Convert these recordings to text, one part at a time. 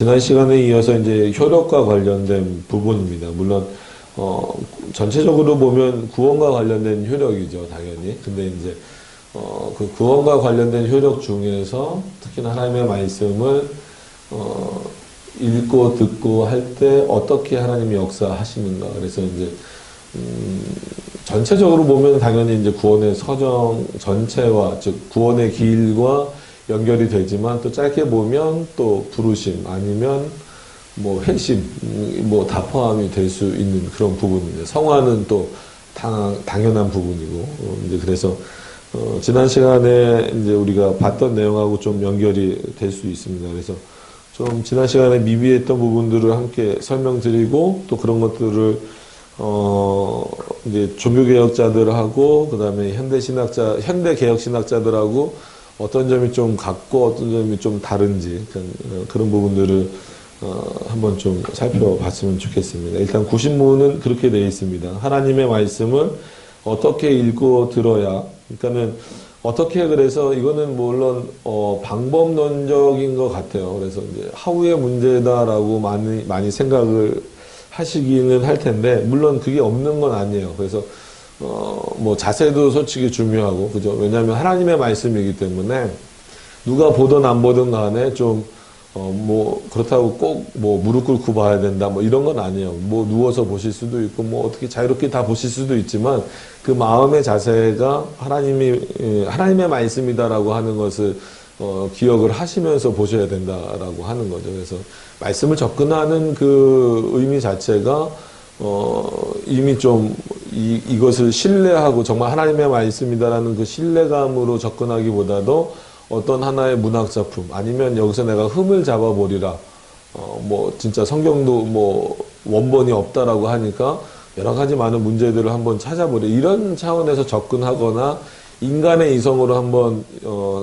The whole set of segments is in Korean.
지난 시간에 이어서 이제 효력과 관련된 부분입니다. 물론 전체적으로 보면 구원과 관련된 효력이죠, 당연히. 근데 이제 그 구원과 관련된 효력 중에서 특히나 하나님의 말씀을 읽고 듣고 할 때 어떻게 하나님이 역사하시는가. 그래서 이제 전체적으로 보면 당연히 이제 구원의 서정 전체와, 즉 구원의 길과 연결이 되지만, 또 짧게 보면 또 부르심 아니면 뭐 회심 뭐 다 포함이 될 수 있는 그런 부분입니다. 성화는 또 당연한 부분이고, 이제 그래서 지난 시간에 이제 우리가 봤던 내용하고 좀 연결이 될 수 있습니다. 그래서 좀 지난 시간에 미비했던 부분들을 함께 설명드리고, 또 그런 것들을 이제 종교개혁자들하고, 그 다음에 현대개혁신학자들하고 어떤 점이 좀 같고 어떤 점이 좀 다른지, 그런 부분들을 한번 좀 살펴봤으면 좋겠습니다. 일단 구신문은 그렇게 되어 있습니다. 하나님의 말씀을 어떻게 읽고 들어야, 그러니까는 어떻게, 그래서 이거는 물론 방법론적인 것 같아요. 그래서 이제 하우의 문제다라고 많이 생각을 하시기는 할 텐데, 물론 그게 없는 건 아니에요. 그래서 뭐 자세도 솔직히 중요하고, 그죠? 왜냐하면 하나님의 말씀이기 때문에 누가 보든 안 보든 간에 좀 뭐 그렇다고 꼭 뭐 무릎 꿇고 봐야 된다 뭐 이런 건 아니에요. 뭐 누워서 보실 수도 있고 뭐 어떻게 자유롭게 다 보실 수도 있지만, 그 마음의 자세가 하나님의 말씀이다라고 하는 것을 기억을 하시면서 보셔야 된다라고 하는 거죠. 그래서 말씀을 접근하는 그 의미 자체가 이미 좀 이것을 신뢰하고 정말 하나님의 말씀이다라는 그 신뢰감으로 접근하기보다도 어떤 하나의 문학작품, 아니면 여기서 내가 흠을 잡아버리라, 뭐 진짜 성경도 뭐 원본이 없다라고 하니까 여러 가지 많은 문제들을 한번 찾아보려, 이런 차원에서 접근하거나 인간의 이성으로 한번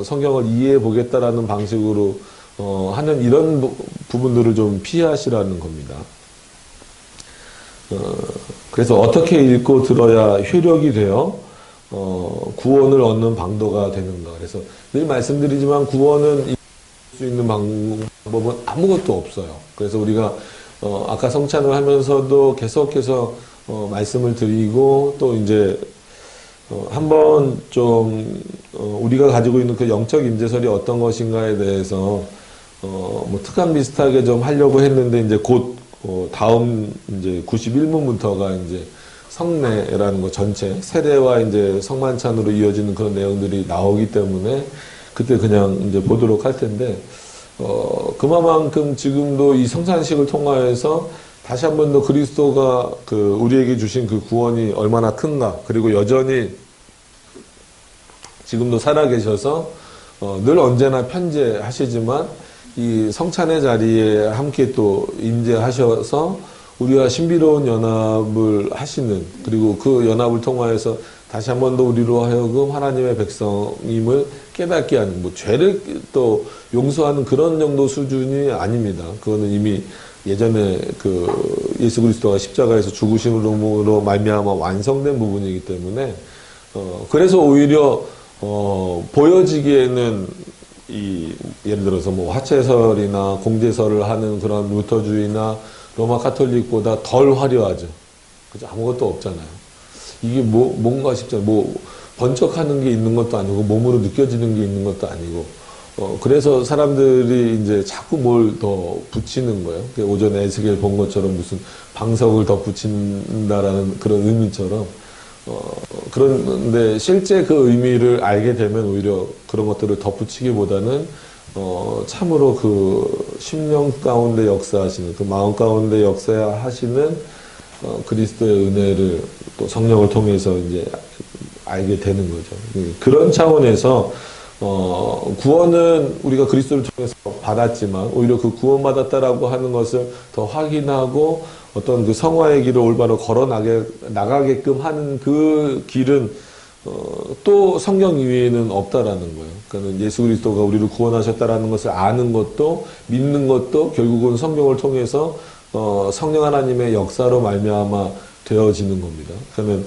성경을 이해해 보겠다라는 방식으로 하는 이런 부분들을 좀 피하시라는 겁니다. 그래서 어떻게 읽고 들어야 효력이 되어 구원을 얻는 방도가 되는가. 그래서 늘 말씀드리지만 구원을 이룰 수 있는 방법은 아무것도 없어요. 그래서 우리가 아까 성찬을 하면서도 계속해서 말씀을 드리고, 또 이제 한번 좀 우리가 가지고 있는 그 영적 임재설이 어떤 것인가에 대해서 뭐 특강 비슷하게 좀 하려고 했는데, 이제 곧 다음 이제 91문부터가 이제 성례라는 거 전체, 세례와 이제 성만찬으로 이어지는 그런 내용들이 나오기 때문에 그때 그냥 이제 보도록 할 텐데, 그만큼 지금도 이 성찬식을 통하여서 다시 한 번 더 그리스도가 그 우리에게 주신 그 구원이 얼마나 큰가, 그리고 여전히 지금도 살아계셔서 늘 언제나 편재하시지만 이 성찬의 자리에 함께 또 임재하셔서 우리와 신비로운 연합을 하시는, 그리고 그 연합을 통하여서 다시 한 번 더 우리로 하여금 하나님의 백성임을 깨닫게 하는, 뭐 죄를 또 용서하는 그런 정도 수준이 아닙니다. 그거는 이미 예전에 그 예수 그리스도가 십자가에서 죽으심으로 말미암아 완성된 부분이기 때문에, 그래서 오히려 보여지기에는 예를 들어서 뭐 화채설이나 공제설을 하는 그런 루터주의나 로마 카톨릭보다 덜 화려하죠. 그죠? 아무것도 없잖아요. 이게 뭔가 싶잖아요. 뭐 번쩍하는 게 있는 것도 아니고 몸으로 느껴지는 게 있는 것도 아니고, 그래서 사람들이 이제 자꾸 뭘 더 붙이는 거예요. 오전에 에스겔 본 것처럼 무슨 방석을 더 붙인다라는 그런 의미처럼, 그런데 실제 그 의미를 알게 되면 오히려 그런 것들을 덧붙이기보다는 참으로 그 심령 가운데 역사하시는, 그 마음 가운데 역사하시는 그리스도의 은혜를 또 성령을 통해서 이제 알게 되는 거죠. 그런 차원에서 구원은 우리가 그리스도를 통해서 받았지만, 오히려 그 구원받았다라고 하는 것을 더 확인하고 어떤 그 성화의 길을 올바로 나가게끔 하는 그 길은 또 성경 이외에는 없다라는 거예요. 그러니까 예수 그리스도가 우리를 구원하셨다라는 것을 아는 것도, 믿는 것도 결국은 성경을 통해서 성령 하나님의 역사로 말미암아 되어지는 겁니다. 그러면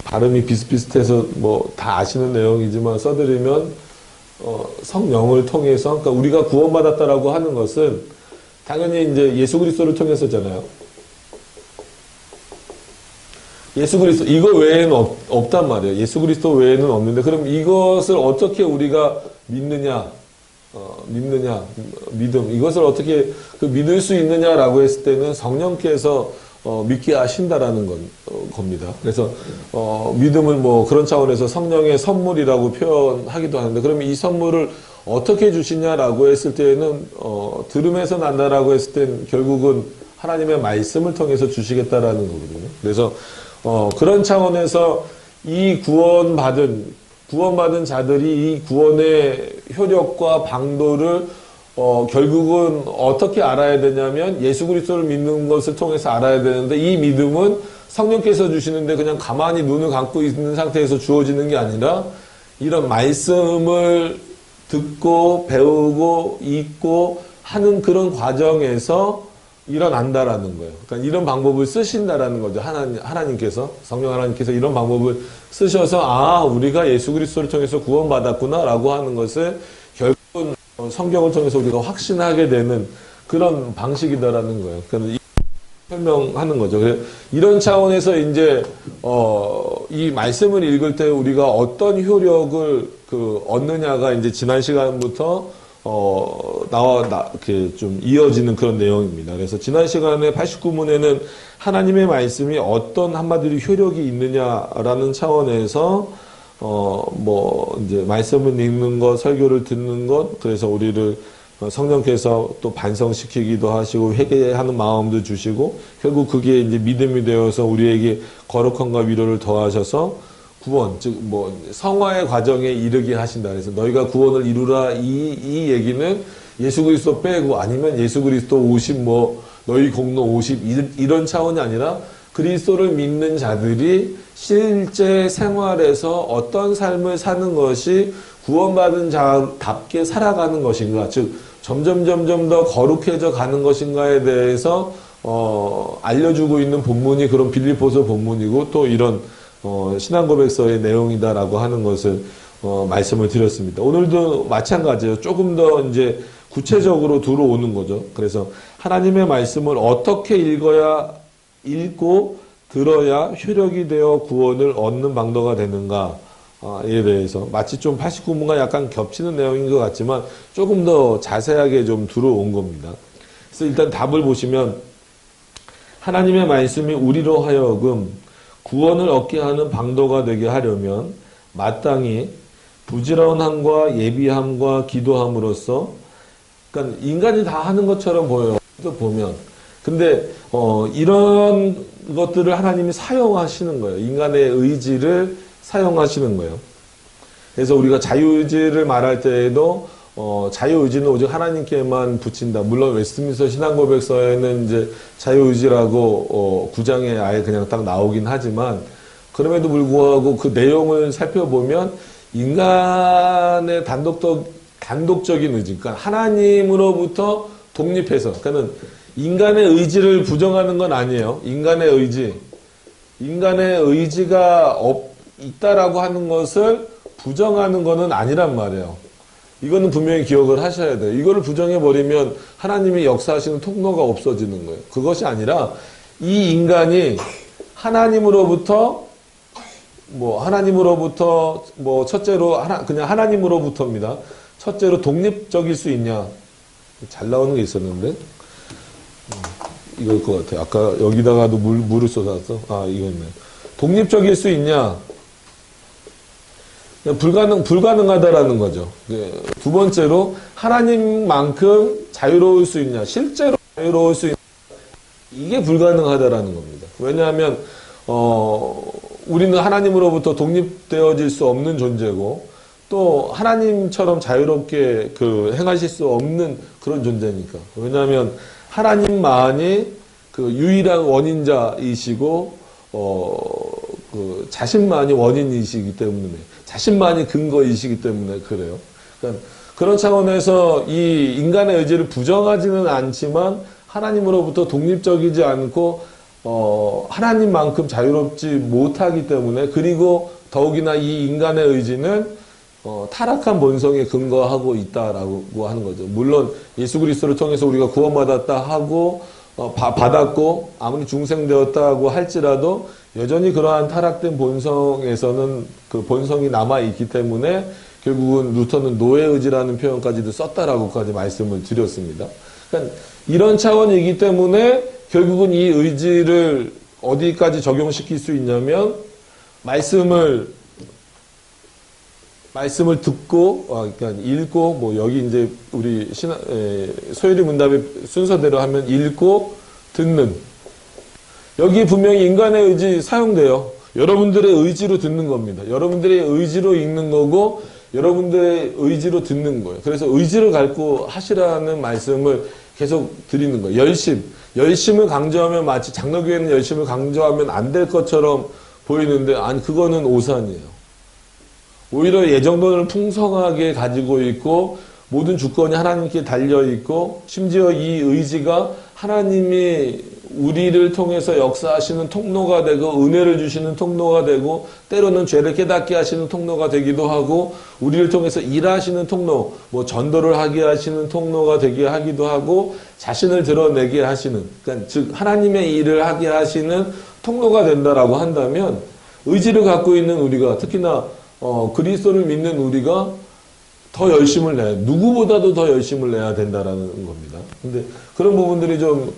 발음이 비슷비슷해서 뭐 다 아시는 내용이지만 써드리면 성령을 통해서, 그러니까 우리가 구원받았다라고 하는 것은 당연히 이제 예수 그리스도를 통해서잖아요. 예수 그리스도 이거 외에는 없단 말이에요. 예수 그리스도 외에는 없는데 그럼 이것을 어떻게 우리가 믿느냐? 믿음 이것을 어떻게 믿을 수 있느냐라고 했을 때는 성령께서 믿게 하신다라는 겁니다. 그래서 믿음을 뭐 그런 차원에서 성령의 선물이라고 표현하기도 하는데 그러면 이 선물을 어떻게 주시냐라고 했을 때는 들음에서 난다라고 했을 땐 결국은 하나님의 말씀을 통해서 주시겠다라는 거거든요. 그래서 그런 차원에서 이 구원받은 자들이 이 구원의 효력과 방도를 결국은 어떻게 알아야 되냐면 예수 그리스도를 믿는 것을 통해서 알아야 되는데 이 믿음은 성령께서 주시는데 그냥 가만히 눈을 감고 있는 상태에서 주어지는 게 아니라 이런 말씀을 듣고 배우고 읽고 하는 그런 과정에서 일어난다라는 거예요. 그러니까 이런 방법을 쓰신다라는 거죠. 하나님께서, 성령 하나님께서 이런 방법을 쓰셔서 우리가 예수 그리스도를 통해서 구원받았구나라고 하는 것을 결국은 성경을 통해서 우리가 확신하게 되는 그런 방식이다라는 거예요. 그러니까 설명하는 거죠. 이런 차원에서 이제 이 말씀을 읽을 때 우리가 어떤 효력을 얻느냐가 이제 지난 시간부터 이렇게 좀 이어지는 그런 내용입니다. 그래서 지난 시간에 89문에는 하나님의 말씀이 어떤 한마디로 효력이 있느냐라는 차원에서 이제 말씀을 읽는 것, 설교를 듣는 것, 그래서 우리를 성령께서 또 반성시키기도 하시고 회개하는 마음도 주시고 결국 그게 이제 믿음이 되어서 우리에게 거룩함과 위로를 더하셔서 구원, 즉 성화의 과정에 이르게 하신다. 그래서 너희가 구원을 이루라 이 얘기는 예수 그리스도 빼고 아니면 예수 그리스도 50 너희 공로 50 이런 차원이 아니라 그리스도를 믿는 자들이 실제 생활에서 어떤 삶을 사는 것이 구원받은 자답게 살아가는 것인가, 즉 점점 더 거룩해져 가는 것인가에 대해서 알려주고 있는 본문이 그런 빌립보서 본문이고 또 이런 신앙고백서의 내용이다라고 하는 것을 말씀을 드렸습니다. 오늘도 마찬가지예요. 조금 더 이제 구체적으로 들어오는 거죠. 그래서 하나님의 말씀을 어떻게 읽고 들어야 효력이 되어 구원을 얻는 방도가 되는가에 대해서 마치 좀 89문과 약간 겹치는 내용인 것 같지만 조금 더 자세하게 좀 들어온 겁니다. 그래서 일단 답을 보시면 하나님의 말씀이 우리로 하여금 구원을 얻게 하는 방도가 되게 하려면 마땅히 부지런함과 예비함과 기도함으로써, 그러니까 인간이 다 하는 것처럼 보면 근데 이런 것들을 하나님이 사용하시는 거예요. 인간의 의지를 사용하시는 거예요. 그래서 우리가 자유의지를 말할 때에도 자유의지는 오직 하나님께만 붙인다. 물론 웨스트민스터 신앙고백서에는 이제 자유의지라고 9장에 아예 그냥 딱 나오긴 하지만 그럼에도 불구하고 그 내용을 살펴보면 인간의 단독적인 의지, 그러니까 하나님으로부터 독립해서, 그러니까 인간의 의지를 부정하는 건 아니에요. 인간의 의지가 있다라고 하는 것을 부정하는 것은 아니란 말이에요. 이거는 분명히 기억을 하셔야 돼요. 이거를 부정해버리면 하나님이 역사하시는 통로가 없어지는 거예요. 그것이 아니라 이 인간이 하나님으로부터 첫째로 그냥 하나님으로부터입니다. 첫째로 독립적일 수 있냐. 잘 나오는 게 있었는데 이걸 것 같아요. 아까 여기다가도 물을 쏟았어. 이거네. 독립적일 수 있냐. 불가능하다라는 거죠. 두 번째로 하나님만큼 자유로울 수 있냐. 실제로 자유로울 수 있냐. 이게 불가능하다라는 겁니다. 왜냐하면 우리는 하나님으로부터 독립되어질 수 없는 존재고 또 하나님처럼 자유롭게 행하실 수 없는 그런 존재니까. 왜냐하면 하나님만이 유일한 원인자이시고 자신만이 원인이시기 때문에, 자신만이 근거이시기 때문에 그래요. 그러니까 그런 차원에서 이 인간의 의지를 부정하지는 않지만 하나님으로부터 독립적이지 않고 하나님만큼 자유롭지 못하기 때문에, 그리고 더욱이나 이 인간의 의지는 타락한 본성에 근거하고 있다라고 하는 거죠. 물론 예수 그리스도를 통해서 우리가 구원받았다 하고 받았고 아무리 중생되었다고 할지라도 여전히 그러한 타락된 본성에서는 그 본성이 남아 있기 때문에 결국은 루터는 노예의지라는 표현까지도 썼다라고까지 말씀을 드렸습니다. 그러니까 이런 차원이기 때문에 결국은 이 의지를 어디까지 적용시킬 수 있냐면 말씀을 듣고, 그러니까 읽고, 뭐 여기 이제 우리 소요리 문답의 순서대로 하면 읽고, 듣는. 여기 분명히 인간의 의지 사용돼요. 여러분들의 의지로 듣는 겁니다. 여러분들의 의지로 읽는 거고, 여러분들의 의지로 듣는 거예요. 그래서 의지를 갖고 하시라는 말씀을 계속 드리는 거예요. 열심을 강조하면 마치 장로교회는 열심을 강조하면 안 될 것처럼 보이는데, 아니, 그거는 오산이에요. 오히려 예정론을 풍성하게 가지고 있고 모든 주권이 하나님께 달려있고 심지어 이 의지가 하나님이 우리를 통해서 역사하시는 통로가 되고 은혜를 주시는 통로가 되고 때로는 죄를 깨닫게 하시는 통로가 되기도 하고 우리를 통해서 일하시는 통로, 뭐 전도를 하게 하시는 통로가 되게 하기도 하고 자신을 드러내게 하시는, 그러니까 즉 하나님의 일을 하게 하시는 통로가 된다라고 한다면 의지를 갖고 있는 우리가 특히나 그리스도를 믿는 우리가 더 열심을 내야, 누구보다도 더 열심을 내야 된다라는 겁니다. 근데 그런 부분들이 좀,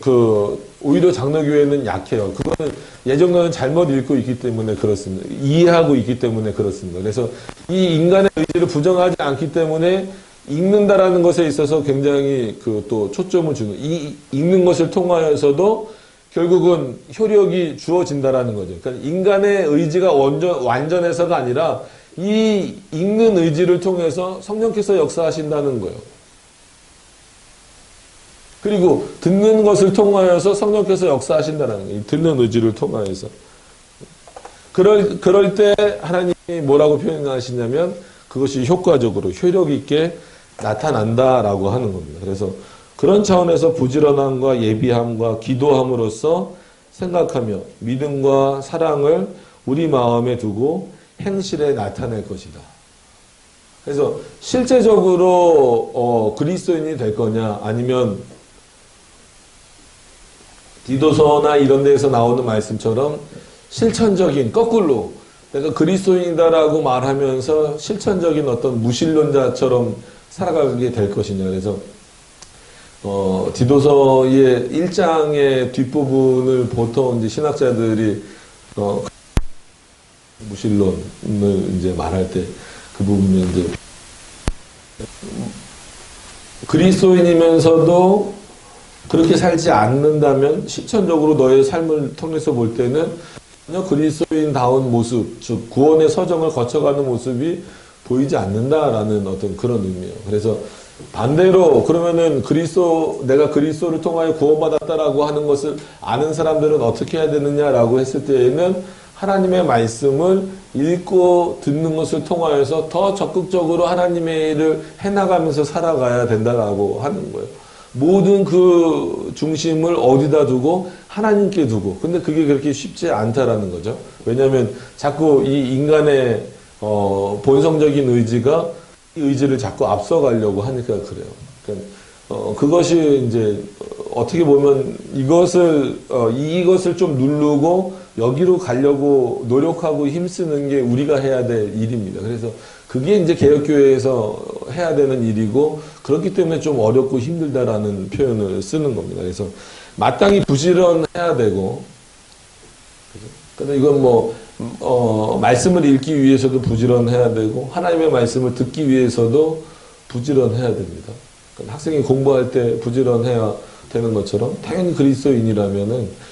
오히려 장로교회는 약해요. 그거는 예정론은 잘못 읽고 있기 때문에 그렇습니다. 이해하고 있기 때문에 그렇습니다. 그래서 이 인간의 의지를 부정하지 않기 때문에 읽는다라는 것에 있어서 굉장히 또 초점을 주는, 이 읽는 것을 통하여서도 결국은 효력이 주어진다라는 거죠. 그러니까 인간의 의지가 완전해서가 아니라 이 읽는 의지를 통해서 성령께서 역사하신다는 거예요. 그리고 듣는 것을 통하여서 성령께서 역사하신다는 거예요. 듣는 의지를 통하여서. 그럴 때 하나님이 뭐라고 표현하시냐면 그것이 효과적으로 효력 있게 나타난다라고 하는 겁니다. 그래서 그런 차원에서 부지런함과 예비함과 기도함으로써 생각하며 믿음과 사랑을 우리 마음에 두고 행실에 나타낼 것이다. 그래서 실제적으로 그리스도인이 될 거냐 아니면 디도서나 이런 데에서 나오는 말씀처럼 실천적인 거꾸로 내가 그리스도인이다라고 말하면서 실천적인 어떤 무신론자처럼 살아가게 될 것이냐. 그래서 디도서의 1장의 뒷부분을 보통 이제 신학자들이 무신론을 이제 말할 때 그 부분은 이제 그리스도인이면서도 그렇게 살지 않는다면 실천적으로 너의 삶을 통해서 볼 때는 전혀 그리스도인다운 모습, 즉 구원의 서정을 거쳐가는 모습이 보이지 않는다라는 어떤 그런 의미예요. 그래서 반대로 그러면은 내가 그리스도를 통하여 구원받았다라고 하는 것을 아는 사람들은 어떻게 해야 되느냐라고 했을 때에는 하나님의 말씀을 읽고 듣는 것을 통하여서 더 적극적으로 하나님의 일을 해나가면서 살아가야 된다라고 하는 거예요. 모든 그 중심을 어디다 두고 하나님께 두고. 근데 그게 그렇게 쉽지 않다라는 거죠. 왜냐하면 자꾸 이 인간의 본성적인 의지가 이 의지를 자꾸 앞서가려고 하니까 그래요. 그러니까 그것이 이제 어떻게 보면 이것을 좀 누르고 여기로 가려고 노력하고 힘쓰는 게 우리가 해야 될 일입니다. 그래서 그게 이제 개혁교회에서 해야 되는 일이고 그렇기 때문에 좀 어렵고 힘들다라는 표현을 쓰는 겁니다. 그래서 마땅히 부지런해야 되고, 근데 이건 말씀을 읽기 위해서도 부지런해야 되고 하나님의 말씀을 듣기 위해서도 부지런해야 됩니다. 그러니까 학생이 공부할 때 부지런해야 되는 것처럼 당연히 그리스도인이라면은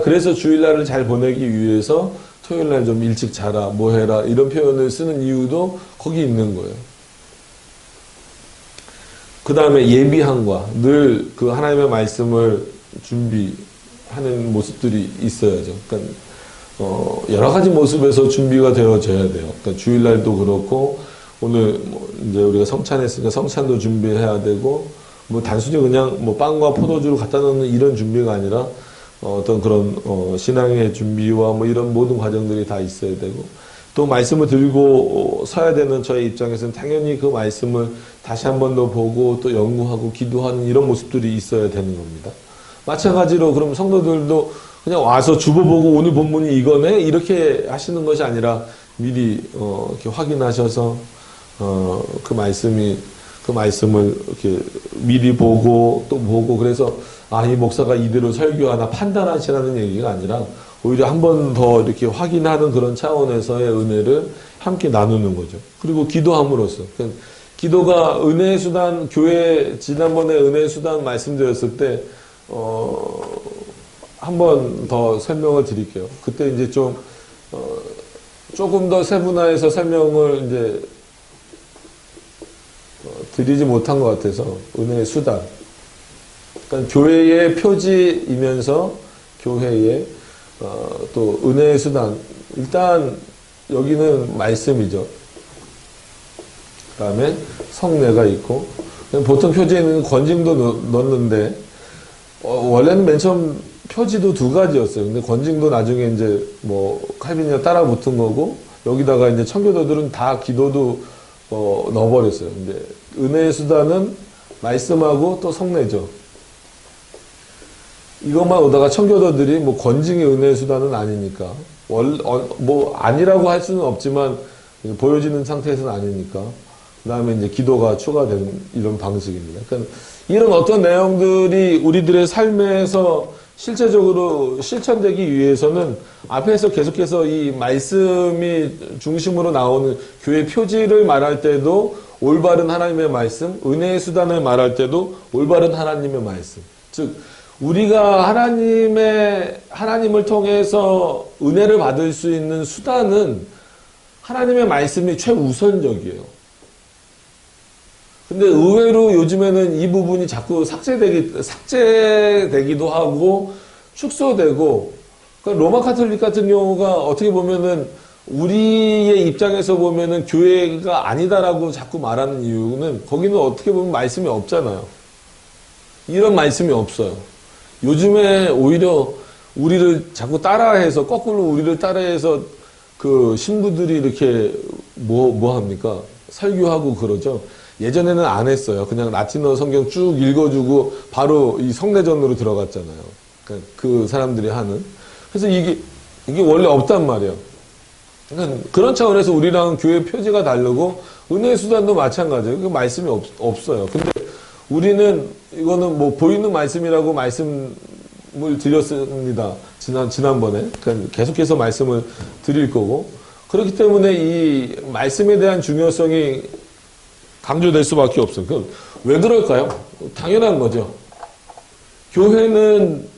그래서 주일날을 잘 보내기 위해서 토요일날 좀 일찍 자라, 뭐 해라 이런 표현을 쓰는 이유도 거기 있는 거예요. 그 다음에 예비함과 늘 그 하나님의 말씀을 준비하는 모습들이 있어야죠. 그러니까 여러 가지 모습에서 준비가 되어져야 돼요. 그러니까 주일날도 그렇고 오늘 이제 우리가 성찬했으니까 성찬도 준비해야 되고 단순히 그냥 빵과 포도주를 갖다 놓는 이런 준비가 아니라 어떤 그런 신앙의 준비와 이런 모든 과정들이 다 있어야 되고 또 말씀을 들고 서야 되는 저의 입장에서는 당연히 그 말씀을 다시 한 번 더 보고 또 연구하고 기도하는 이런 모습들이 있어야 되는 겁니다. 마찬가지로 그럼 성도들도 그냥 와서 주보보고 오늘 본문이 이거네 이렇게 하시는 것이 아니라 미리 이렇게 확인하셔서 그 말씀을 이렇게 미리 보고 또 보고 그래서 이 목사가 이대로 설교하나 판단하시라는 얘기가 아니라 오히려 한 번 더 이렇게 확인하는 그런 차원에서의 은혜를 함께 나누는 거죠. 그리고 기도함으로써 기도가 은혜의 수단 교회 지난번에 은혜의 수단 말씀드렸을 때 한 번 더 설명을 드릴게요. 그때 이제 조금 더 세분화해서 설명을 이제 드리지 못한 것 같아서 은혜의 수단. 그러니까 교회의 표지이면서 교회의 또 은혜의 수단. 일단 여기는 말씀이죠. 그 다음에 성례가 있고 보통 표지에는 권징도 넣는데 원래는 맨 처음 표지도 두 가지였어요. 근데 권징도 나중에 이제 뭐 칼빈이가 따라 붙은 거고 여기다가 이제 청교도들은 다 기도도 넣어버렸어요. 근데 은혜의 수단은 말씀하고 또 성례죠. 이것만 오다가 청교도들이 뭐 권징의 은혜의 수단은 아니니까 뭐 아니라고 할 수는 없지만 보여지는 상태에서는 아니니까 그 다음에 이제 기도가 추가되는 이런 방식입니다. 그러니까 이런 어떤 내용들이 우리들의 삶에서 실제적으로 실천되기 위해서는 앞에서 계속해서 이 말씀이 중심으로 나오는 교회 표지를 말할 때도 올바른 하나님의 말씀, 은혜의 수단을 말할 때도 올바른 하나님의 말씀. 즉, 우리가 하나님을 통해서 은혜를 받을 수 있는 수단은 하나님의 말씀이 최우선적이에요. 근데 의외로 요즘에는 이 부분이 자꾸 삭제되기도 하고 축소되고 그러니까 로마 카톨릭 같은 경우가 어떻게 보면은 우리의 입장에서 보면은 교회가 아니다라고 자꾸 말하는 이유는 거기는 어떻게 보면 말씀이 없잖아요. 이런 말씀이 없어요. 요즘에 오히려 우리를 자꾸 따라해서 거꾸로 우리를 따라해서 그 신부들이 이렇게 뭐 합니까? 설교하고 그러죠. 예전에는 안 했어요. 그냥 라틴어 성경 쭉 읽어주고 바로 이 성례전으로 들어갔잖아요. 그 사람들이 하는. 그래서 이게 원래 없단 말이에요. 그러니까 그런 차원에서 우리랑 교회 표지가 다르고 은혜의 수단도 마찬가지예요. 그 말씀이 없어요. 근데 우리는 이거는 뭐 보이는 말씀이라고 말씀을 드렸습니다. 지난번에. 그러니까 계속해서 말씀을 드릴 거고. 그렇기 때문에 이 말씀에 대한 중요성이 강조될 수밖에 없어요. 그럼 왜 그럴까요? 당연한 거죠. 교회는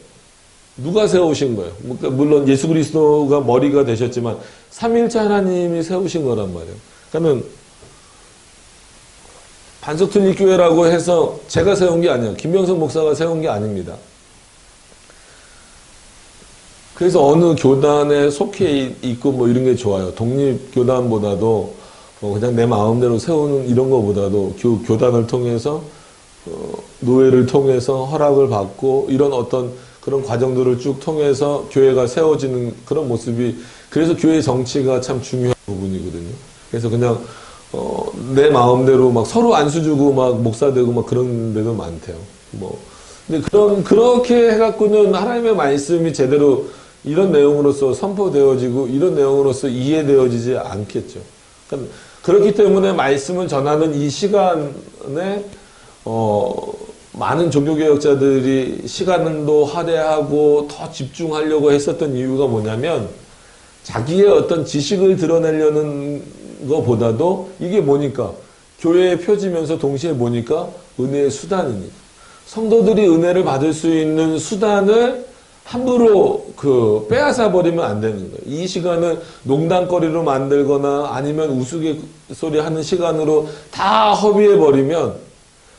누가 세우신 거예요? 물론 예수 그리스도가 머리가 되셨지만 삼위일체 하나님이 세우신 거란 말이에요. 그러면 반석특립교회라고 해서 제가 세운 게 아니에요. 김병석 목사가 세운 게 아닙니다. 그래서 어느 교단에 속해 있고 뭐 이런 게 좋아요. 독립교단보다도 그냥 내 마음대로 세우는 이런 거보다도 교단을 통해서 노예를 통해서 허락을 받고 이런 어떤 그런 과정들을 쭉 통해서 교회가 세워지는 그런 모습이 그래서 교회 정치가 참 중요한 부분이거든요. 그래서 그냥 내 마음대로 막 서로 안수 주고 막 목사 되고 막 그런 데도 많대요. 근데 그렇게 해갖고는 하나님의 말씀이 제대로 이런 내용으로서 선포되어지고 이런 내용으로서 이해되어지지 않겠죠. 그러니까 그렇기 때문에 말씀을 전하는 이 시간에 많은 종교개혁자들이 시간도 할애하고 더 집중하려고 했었던 이유가 뭐냐면 자기의 어떤 지식을 드러내려는 것보다도 이게 뭐니까 교회의 표지면서 동시에 뭐니까 은혜의 수단이니까 성도들이 은혜를 받을 수 있는 수단을 함부로 빼앗아 버리면 안 되는 거예요. 이 시간을 농담거리로 만들거나 아니면 우스갯소리 하는 시간으로 다 허비해 버리면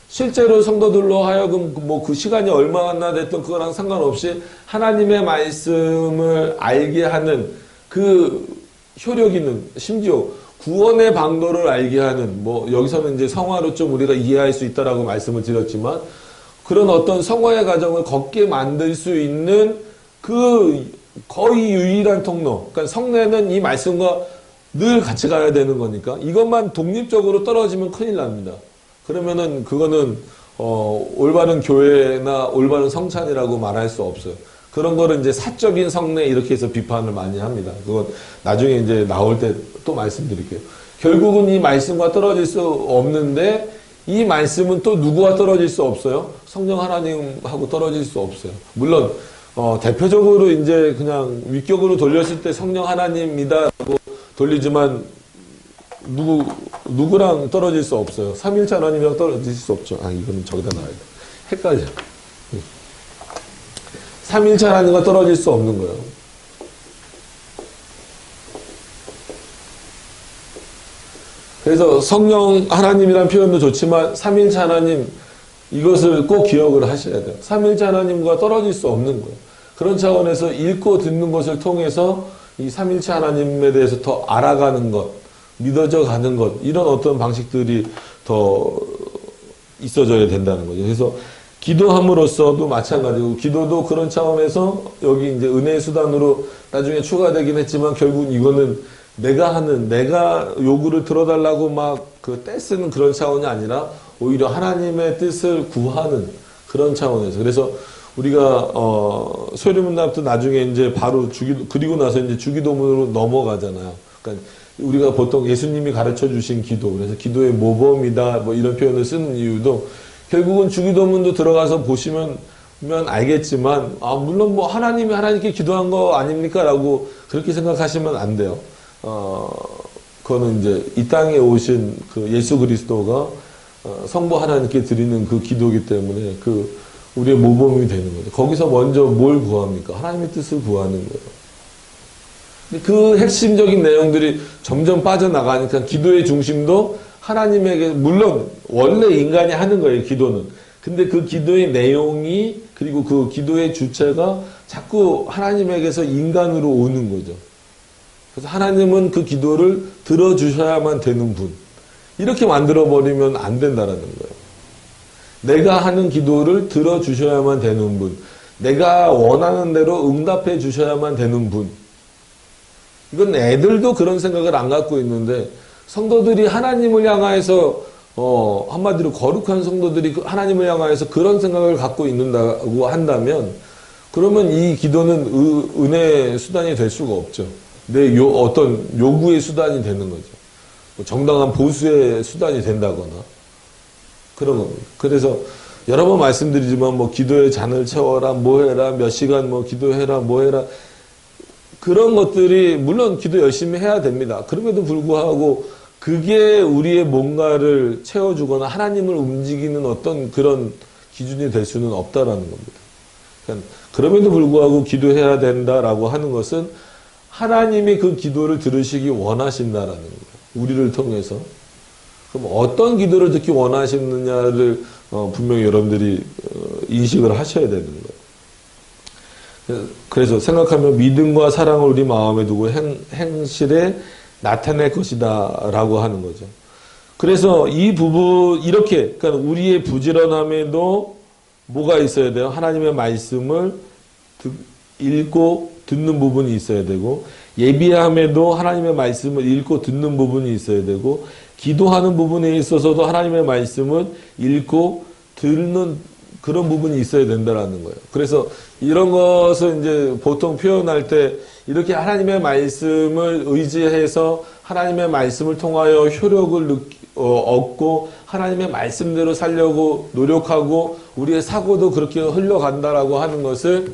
실제로 성도들로 하여금 그 시간이 얼마나 됐던 그거랑 상관없이 하나님의 말씀을 알게 하는 그 효력 있는 심지어 구원의 방도를 알게 하는 여기서는 이제 성화로 좀 우리가 이해할 수 있다라고 말씀을 드렸지만 그런 어떤 성화의 과정을 걷게 만들 수 있는 그 거의 유일한 통로. 그러니까 성례는 이 말씀과 늘 같이 가야 되는 거니까 이것만 독립적으로 떨어지면 큰일 납니다. 그러면은 그거는 올바른 교회나 올바른 성찬이라고 말할 수 없어요. 그런 거를 이제 사적인 성례 이렇게 해서 비판을 많이 합니다. 그건 나중에 이제 나올 때 또 말씀드릴게요. 결국은 이 말씀과 떨어질 수 없는데 이 말씀은 또 누구와 떨어질 수 없어요? 성령 하나님하고 떨어질 수 없어요. 물론 대표적으로 이제 그냥 위격으로 돌렸을 때 성령 하나님이다라고 돌리지만 누구랑 떨어질 수 없어요. 삼일체 하나님이랑 떨어질 수 없죠. 이거는 저기다 놔야 돼. 헷갈려. 삼일체 하나님과 떨어질 수 없는 거예요. 그래서 성령 하나님이라는 표현도 좋지만 삼일체 하나님 이것을 꼭 기억을 하셔야 돼요. 삼일체 하나님과 떨어질 수 없는 거예요. 그런 차원에서 읽고 듣는 것을 통해서 이 삼일체 하나님에 대해서 더 알아가는 것, 믿어져 가는 것, 이런 어떤 방식들이 더 있어져야 된다는 거죠. 그래서 기도함으로써도 마찬가지고, 기도도 그런 차원에서 여기 이제 은혜의 수단으로 나중에 추가되긴 했지만, 결국 이거는 내가 요구를 들어달라고 막 떼쓰는 그런 차원이 아니라, 오히려 하나님의 뜻을 구하는 그런 차원에서. 그래서 우리가, 소리문답도 나중에 이제 바로 그리고 나서 이제 주기도문으로 넘어가잖아요. 그러니까 우리가 보통 예수님이 가르쳐 주신 기도, 그래서 기도의 모범이다, 뭐 이런 표현을 쓰는 이유도 결국은 주기도문도 들어가서 보시면 알겠지만, 물론 뭐 하나님께 기도한 거 아닙니까? 라고 그렇게 생각하시면 안 돼요. 그거는 이제 이 땅에 오신 그 예수 그리스도가 성부 하나님께 드리는 그 기도이기 때문에 우리의 모범이 되는 거죠. 거기서 먼저 뭘 구합니까? 하나님의 뜻을 구하는 거예요. 그 핵심적인 내용들이 점점 빠져나가니까 기도의 중심도 하나님에게, 물론 원래 인간이 하는 거예요, 기도는. 근데 그 기도의 내용이, 그리고 그 기도의 주체가 자꾸 하나님에게서 인간으로 오는 거죠. 그래서 하나님은 그 기도를 들어주셔야만 되는 분. 이렇게 만들어버리면 안 된다라는 거예요. 내가 하는 기도를 들어주셔야만 되는 분. 내가 원하는 대로 응답해 주셔야만 되는 분. 이건 애들도 그런 생각을 안 갖고 있는데, 성도들이 하나님을 향하여서 한마디로 거룩한 성도들이 하나님을 향하여서 그런 생각을 갖고 있는다고 한다면, 그러면 이 기도는 은혜의 수단이 될 수가 없죠. 내 어떤 요구의 수단이 되는 거죠. 정당한 보수의 수단이 된다거나 그런 겁니다. 그래서 여러 번 말씀드리지만, 뭐 기도의 잔을 채워라, 뭐 해라, 몇 시간 뭐 기도해라, 뭐 해라, 그런 것들이 물론 기도 열심히 해야 됩니다. 그럼에도 불구하고 그게 우리의 뭔가를 채워주거나 하나님을 움직이는 어떤 그런 기준이 될 수는 없다라는 겁니다. 그러니까 그럼에도 불구하고 기도해야 된다라고 하는 것은 하나님이 그 기도를 들으시기 원하신다라는 거예요. 우리를 통해서. 그럼 어떤 기도를 듣기 원하시느냐를 분명히 여러분들이 인식을 하셔야 되는 거예요. 그래서 생각하면 믿음과 사랑을 우리 마음에 두고 행실에 나타낼 것이다 라고 하는 거죠. 그래서 이 부분, 이렇게, 그러니까 우리의 부지런함에도 뭐가 있어야 돼요? 하나님의 말씀을 읽고 듣는 부분이 있어야 되고, 예비함에도 하나님의 말씀을 읽고 듣는 부분이 있어야 되고, 기도하는 부분에 있어서도 하나님의 말씀을 읽고 듣는 그런 부분이 있어야 된다라는 거예요. 그래서 이런 것을 이제 보통 표현할 때 이렇게 하나님의 말씀을 의지해서 하나님의 말씀을 통하여 효력을 얻고 하나님의 말씀대로 살려고 노력하고 우리의 사고도 그렇게 흘러간다라고 하는 것을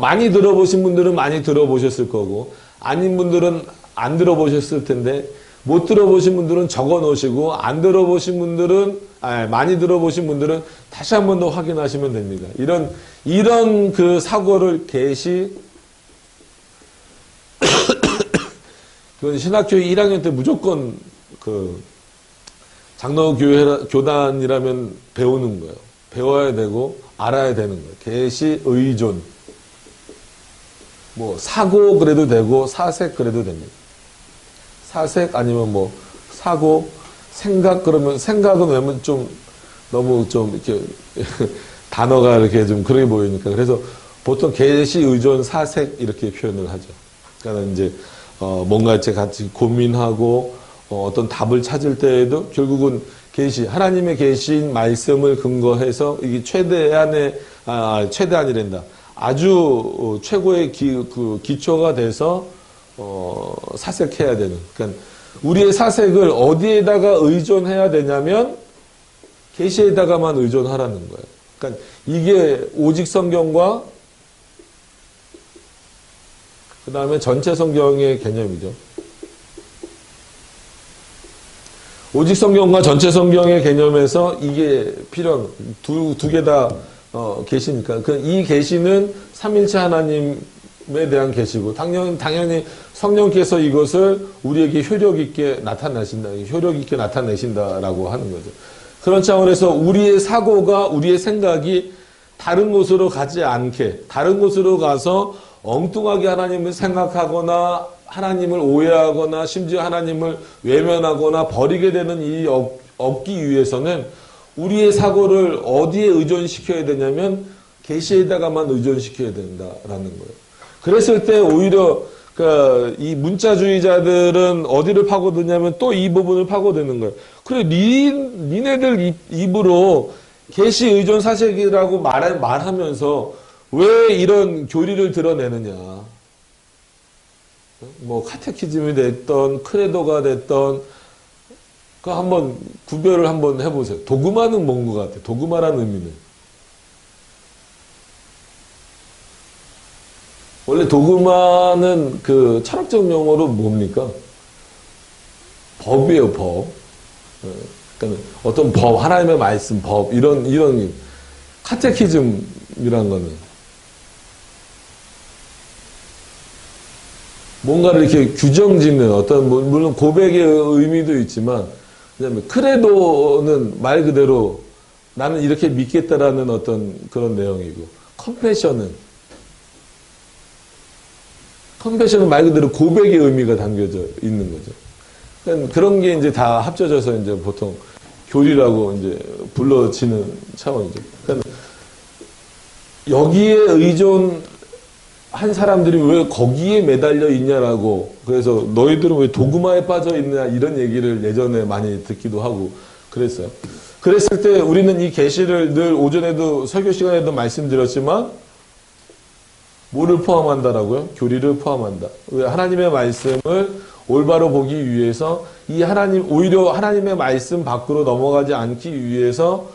많이 들어보신 분들은 많이 들어보셨을 거고, 아닌 분들은 안 들어보셨을 텐데, 못 들어보신 분들은 적어 놓으시고, 안 들어보신 분들은, 많이 들어보신 분들은 다시 한 번 더 확인하시면 됩니다. 이런 그 사고를 그건 신학교회 1학년 때 무조건 장로교단이라면 배우는 거예요. 배워야 되고, 알아야 되는 거예요. 계시, 의존. 뭐, 사고 그래도 되고, 사색 그래도 됩니다. 사색 아니면 뭐, 사고, 생각 그러면, 생각은 왜냐면 좀, 너무 좀 이렇게, 단어가 이렇게 좀 그렇게 보이니까. 그래서 보통 계시, 의존, 사색 이렇게 표현을 하죠. 그러니까 이제, 뭔가 같이 고민하고 어떤 답을 찾을 때에도 결국은 계시 하나님의 계신 말씀을 근거해서 이게 최대한이란다. 아주 최고의 기초가 돼서 사색해야 되는. 그러니까 우리의 사색을 어디에다가 의존해야 되냐면 계시에다가만 의존하라는 거예요. 그러니까 이게 오직 성경과 그 다음에 전체 성경의 개념이죠. 오직 성경과 전체 성경의 개념에서 이게 필요한 두 개 다 계시니까 이 계시는 삼일체 하나님에 대한 계시고 당연히 성령께서 이것을 우리에게 효력 있게 나타내신다라고 하는 거죠. 그런 차원에서 우리의 사고가 우리의 생각이 다른 곳으로 가지 않게 다른 곳으로 가서 엉뚱하게 하나님을 생각하거나 하나님을 오해하거나 심지어 하나님을 외면하거나 버리게 되는 일이 없기 위해서는 우리의 사고를 어디에 의존시켜야 되냐면 계시에다가만 의존시켜야 된다라는 거예요. 그랬을 때 오히려 이 문자주의자들은 어디를 파고드냐면 또 이 부분을 파고드는 거예요. 그래 니네들 입으로 계시 의존 사색이라고 말하면서 왜 이런 교리를 드러내느냐. 뭐 카테키즘이 됐던 크레도가 됐던 그 한번 구별을 한번 해보세요. 도그마는 뭔 것 같아요? 도그마라는 의미는 원래 도그마는 그 철학적 용어로 뭡니까? 법이에요, 법. 그러니까 어떤 법, 하나님의 말씀, 법 이런 카테키즘이란 거는 뭔가를 이렇게 규정짓는 어떤 물론 고백의 의미도 있지만 그다음에 크레도는 말 그대로 나는 이렇게 믿겠다라는 어떤 그런 내용이고 컨페션은 말 그대로 고백의 의미가 담겨져 있는 거죠. 그러니까 그런 게 이제 다 합쳐져서 이제 보통 교리라고 이제 불러지는 차원이죠. 그러니까 여기에 의존 한 사람들이 왜 거기에 매달려 있냐라고 그래서 너희들은 왜 도그마에 빠져 있느냐 이런 얘기를 예전에 많이 듣기도 하고 그랬어요. 그랬을 때 우리는 이 계시를 늘 오전에도 설교 시간에도 말씀드렸지만 뭐를 포함한다라고요? 교리를 포함한다. 왜 하나님의 말씀을 올바로 보기 위해서 오히려 하나님의 말씀 밖으로 넘어가지 않기 위해서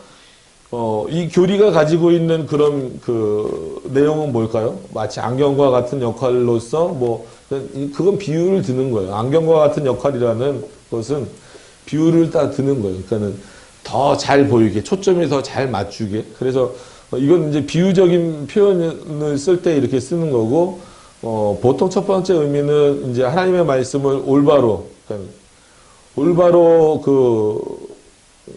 이 교리가 가지고 있는 그런 내용은 뭘까요? 마치 안경과 같은 역할로서 그건 비유를 드는 거예요. 안경과 같은 역할이라는 것은 비유를 딱 드는 거예요. 그러니까는 더 잘 보이게, 초점이 더 잘 맞추게. 그래서 이건 이제 비유적인 표현을 쓸 때 이렇게 쓰는 거고, 보통 첫 번째 의미는 이제 하나님의 말씀을 올바로, 그러니까 올바로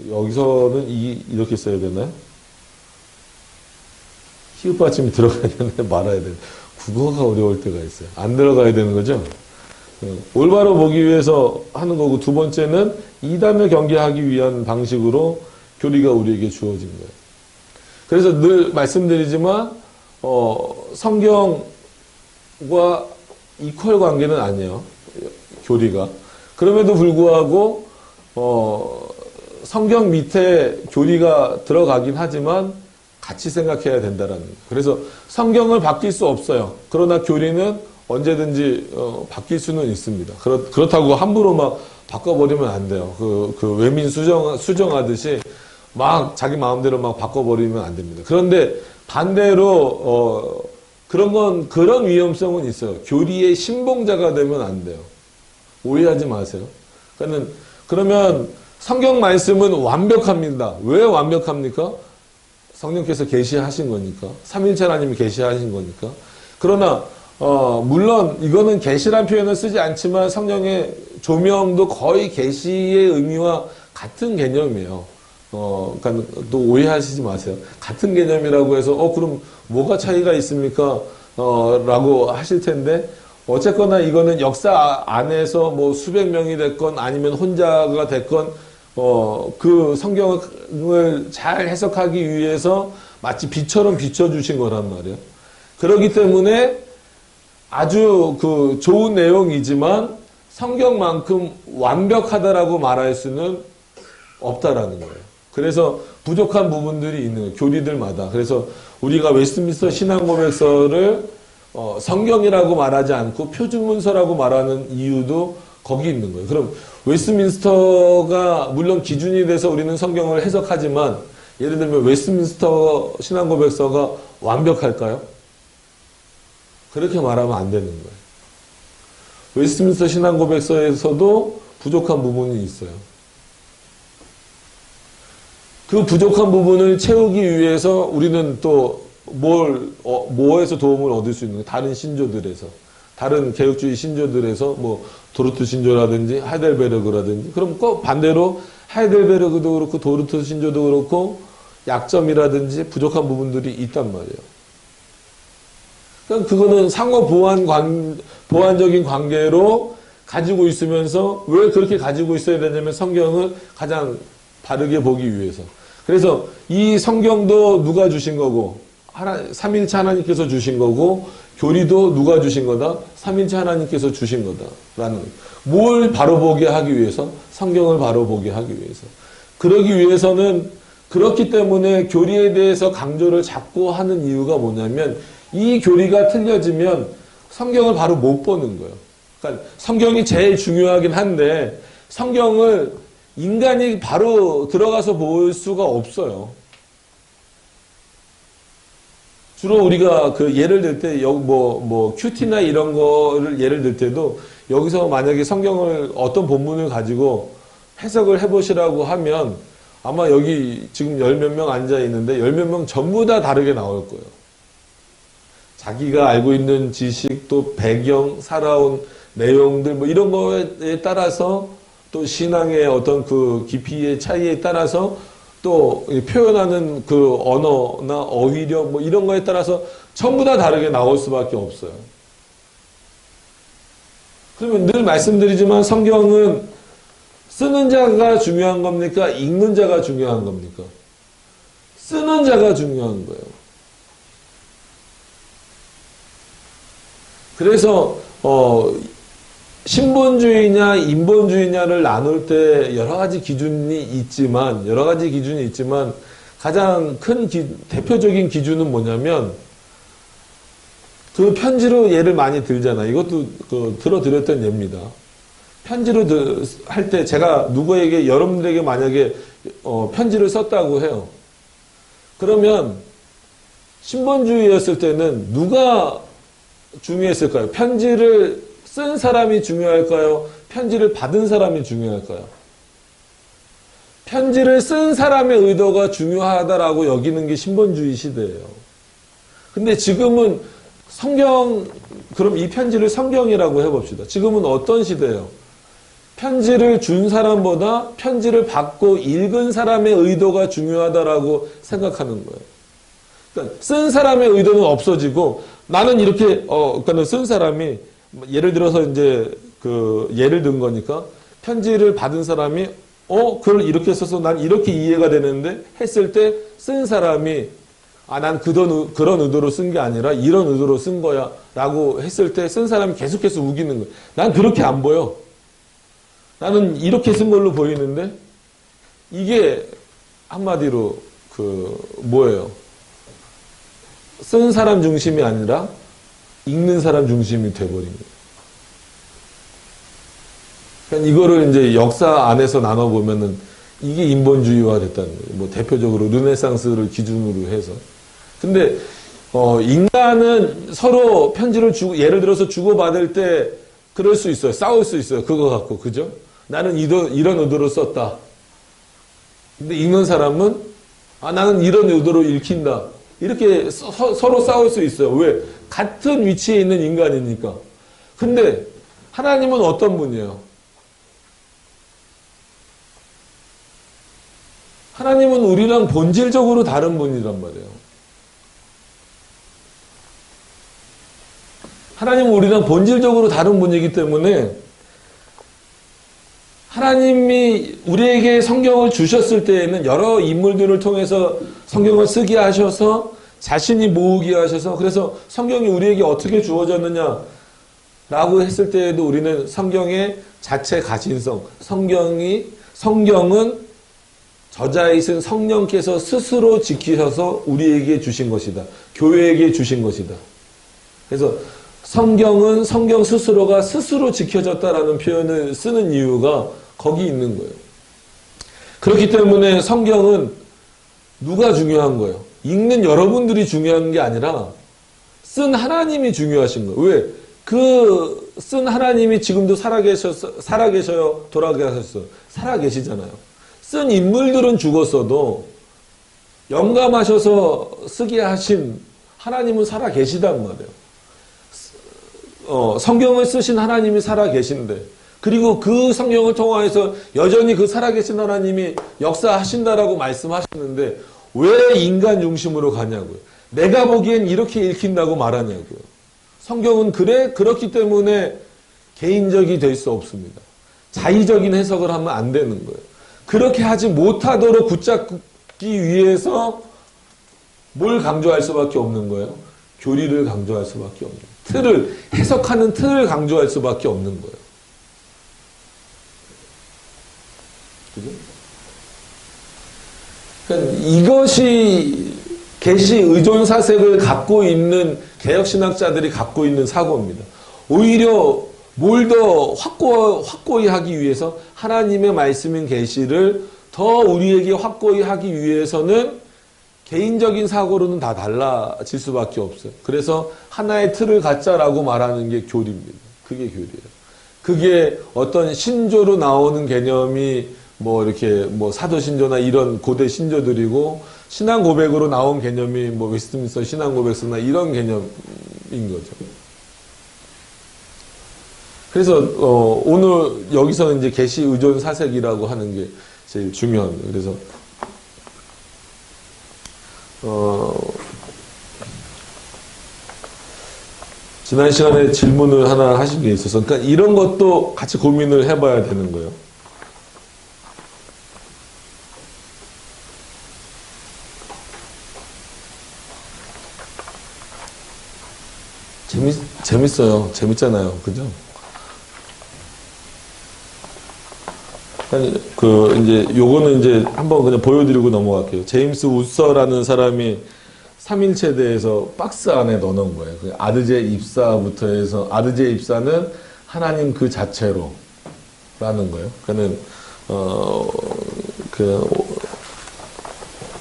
여기서는 이렇게 써야 되나요? 히읗 받침이 들어가야 되나요? 말아야 되나요? 국어가 어려울 때가 있어요. 안 들어가야 되는 거죠? 올바로 보기 위해서 하는 거고, 두 번째는 이단을 경계하기 위한 방식으로 교리가 우리에게 주어진 거예요. 그래서 늘 말씀드리지만, 성경과 이퀄 관계는 아니에요. 교리가. 그럼에도 불구하고, 성경 밑에 교리가 들어가긴 하지만 같이 생각해야 된다라는 거예요. 그래서 성경을 바뀔 수 없어요. 그러나 교리는 언제든지 바뀔 수는 있습니다. 그렇다고 함부로 막 바꿔버리면 안 돼요. 그 외민 수정하듯이 막 자기 마음대로 막 바꿔버리면 안 됩니다. 그런데 반대로 그런 위험성은 있어요. 교리의 신봉자가 되면 안 돼요. 오해하지 마세요. 그러면 성경 말씀은 완벽합니다. 왜 완벽합니까? 성령께서 계시하신 거니까. 삼일체 하나님이 계시하신 거니까. 그러나 물론 이거는 계시란 표현을 쓰지 않지만 성령의 조명도 거의 계시의 의미와 같은 개념이에요. 그러니까 또 오해하시지 마세요. 같은 개념이라고 해서 그럼 뭐가 차이가 있습니까? 라고 하실 텐데 어쨌거나 이거는 역사 안에서 뭐 수백 명이 됐건 아니면 혼자가 됐건 그 성경을 잘 해석하기 위해서 마치 빛처럼 비춰주신 거란 말이에요. 그렇기 때문에 아주 그 좋은 내용이지만 성경만큼 완벽하다라고 말할 수는 없다라는 거예요. 그래서 부족한 부분들이 있는 거예요. 교리들마다. 그래서 우리가 웨스트민스터 신앙고백서를 성경이라고 말하지 않고 표준문서라고 말하는 이유도 거기 있는 거예요. 그럼 웨스트민스터가 물론 기준이 돼서 우리는 성경을 해석하지만 예를 들면 웨스트민스터 신앙고백서가 완벽할까요? 그렇게 말하면 안 되는 거예요. 웨스트민스터 신앙고백서에서도 부족한 부분이 있어요. 그 부족한 부분을 채우기 위해서 우리는 또 뭐에서 도움을 얻을 수 있는 거예요? 다른 신조들에서. 다른 개혁주의 신조들에서 뭐 도르트 신조라든지 하이델베르그라든지 그럼 꼭 반대로 하이델베르그도 그렇고 도르트 신조도 그렇고 약점이라든지 부족한 부분들이 있단 말이에요. 그러니까 그거는 상호 보완적인 관계로 가지고 있으면서 왜 그렇게 가지고 있어야 되냐면 성경을 가장 바르게 보기 위해서. 그래서 이 성경도 누가 주신 거고 삼일체 하나님께서 주신 거고 교리도 누가 주신 거다? 삼일체 하나님께서 주신 거다라는 거예요. 뭘 바로 보게 하기 위해서? 성경을 바로 보게 하기 위해서. 그러기 위해서는 그렇기 때문에 교리에 대해서 강조를 자꾸 하는 이유가 뭐냐면 이 교리가 틀려지면 성경을 바로 못 보는 거예요. 그러니까 성경이 제일 중요하긴 한데 성경을 인간이 바로 들어가서 볼 수가 없어요. 주로 우리가 그 예를 들 때 큐티나 이런 거를 예를 들 때도 여기서 만약에 성경을 어떤 본문을 가지고 해석을 해보시라고 하면 아마 여기 지금 열 몇 명 앉아 있는데 열 몇 명 전부 다 다르게 나올 거예요. 자기가 알고 있는 지식 또 배경, 살아온 내용들 뭐 이런 거에 따라서 또 신앙의 어떤 그 깊이의 차이에 따라서 또 표현하는 그 언어나 어휘력 뭐 이런 거에 따라서 전부 다 다르게 나올 수밖에 없어요. 그러면 늘 말씀드리지만 성경은 쓰는 자가 중요한 겁니까? 읽는 자가 중요한 겁니까? 쓰는 자가 중요한 거예요. 그래서 신본주의냐 인본주의냐를 나눌 때 여러 가지 기준이 있지만 가장 큰 대표적인 기준은 뭐냐면 그 편지로 예를 많이 들잖아요. 이것도 들어드렸던 예입니다. 편지로 할 때 제가 누구에게 여러분들에게 만약에 편지를 썼다고 해요. 그러면 신본주의였을 때는 누가 중요했을까요? 편지를 쓴 사람이 중요할까요? 편지를 받은 사람이 중요할까요? 편지를 쓴 사람의 의도가 중요하다라고 여기는 게 신본주의 시대예요. 근데 지금은 그럼 이 편지를 성경이라고 해봅시다. 지금은 어떤 시대예요? 편지를 준 사람보다 편지를 받고 읽은 사람의 의도가 중요하다라고 생각하는 거예요. 그러니까 쓴 사람의 의도는 없어지고 나는 이렇게 그러니까 쓴 사람이 예를 들어서 이제 예를 든 거니까 편지를 받은 사람이 그걸 이렇게 써서 난 이렇게 이해가 되는데 했을 때 쓴 사람이 난 그런 의도로 쓴 게 아니라 이런 의도로 쓴 거야 라고 했을 때 쓴 사람이 계속해서 우기는 거야. 난 그렇게 안 보여. 나는 이렇게 쓴 걸로 보이는데 이게 한마디로 뭐예요? 쓴 사람 중심이 아니라 읽는 사람 중심이 돼버린 거예요. 그러니까 이거를 이제 역사 안에서 나눠보면은 이게 인본주의화 됐다는 거예요. 뭐 대표적으로 르네상스를 기준으로 해서. 근데 인간은 서로 편지를 예를 들어서 주고받을 때 그럴 수 있어요. 싸울 수 있어요. 그거 갖고. 그죠? 나는 이런 의도로 썼다. 근데 읽는 사람은 나는 이런 의도로 읽힌다. 이렇게 서로 싸울 수 있어요. 왜? 같은 위치에 있는 인간이니까. 근데 하나님은 어떤 분이에요? 하나님은 우리랑 본질적으로 다른 분이란 말이에요. 하나님은 우리랑 본질적으로 다른 분이기 때문에 하나님이 우리에게 성경을 주셨을 때에는 여러 인물들을 통해서 성경을 쓰게 하셔서 자신이 모으게 하셔서 그래서 성경이 우리에게 어떻게 주어졌느냐 라고 했을 때에도 우리는 성경의 자체 가신성, 성경은 저자이신 성령께서 스스로 지키셔서 우리에게 주신 것이다. 교회에게 주신 것이다. 그래서 성경은 성경 스스로가 스스로 지켜졌다라는 표현을 쓰는 이유가 거기 있는 거예요. 그렇기 때문에 성경은 누가 중요한 거예요? 읽는 여러분들이 중요한 게 아니라 쓴 하나님이 중요하신 거예요. 왜? 그 쓴 하나님이 지금도 살아계셔요? 돌아가셨어요? 살아계시잖아요. 쓴 인물들은 죽었어도 영감하셔서 쓰게 하신 하나님은 살아계시단 말이에요. 성경을 쓰신 하나님이 살아계신데, 그리고 그 성경을 통하여서 여전히 그 살아계신 하나님이 역사하신다라고 말씀하시는데 왜 인간 중심으로 가냐고요. 내가 보기엔 이렇게 읽힌다고 말하냐고요. 성경은 그렇기 때문에 개인적이 될 수 없습니다. 자의적인 해석을 하면 안 되는 거예요. 그렇게 하지 못하도록 붙잡기 위해서 뭘 강조할 수밖에 없는 거예요? 교리를 강조할 수밖에 없는 거예요. 해석하는 틀을 강조할 수밖에 없는 거예요. 그죠? 그러니까 이것이 계시 의존 사색을 갖고 있는 개혁신학자들이 갖고 있는 사고입니다. 오히려 뭘 더 확고히 하기 위해서 하나님의 말씀인 계시를 더 우리에게 확고히 하기 위해서는 개인적인 사고로는 다 달라질 수밖에 없어요. 그래서 하나의 틀을 갖자라고 말하는 게 교리입니다. 그게 교리예요. 그게 어떤 신조로 나오는 개념이 이렇게 사도신조나 이런 고대 신조들이고, 신앙 고백으로 나온 개념이 웨스트민스터 신앙 고백서나 이런 개념인 거죠. 그래서 오늘 여기서는 이제 계시 의존 사색이라고 하는 게 제일 중요합니다. 그래서 지난 시간에 질문을 하나 하신 게 있어서, 그러니까 이런 것도 같이 고민을 해봐야 되는 거예요. 재밌어요. 재밌잖아요. 그죠? 요거는 이제 한번 그냥 보여드리고 넘어갈게요. 제임스 우서라는 사람이 삼일체대에서 박스 안에 넣어놓은 거예요. 아드제 입사부터 해서, 아드제 입사는 하나님 그 자체로 라는 거예요. 그러니까는,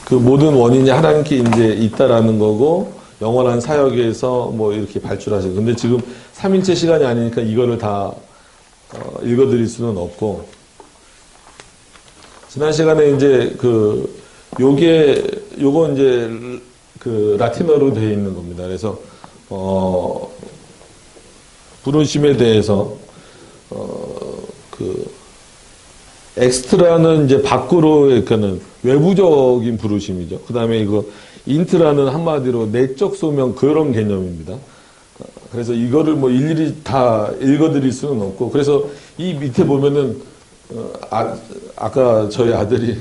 그 모든 원인이 하나님께 이제 있다라는 거고, 영원한 사역에서 이렇게 발출하시고. 근데 지금 3일째 시간이 아니니까 이거를 다 읽어드릴 수는 없고, 지난 시간에 이제 요거 이제 라틴어로 되어 있는 겁니다. 그래서 부르심에 대해서 엑스트라는 이제 밖으로, 그러니까는 외부적인 부르심이죠. 그 다음에 이거 인트라는 한마디로 내적 소명, 그런 개념입니다. 그래서 이거를 일일이 다 읽어드릴 수는 없고, 그래서 이 밑에 보면은 아까 저희 아들이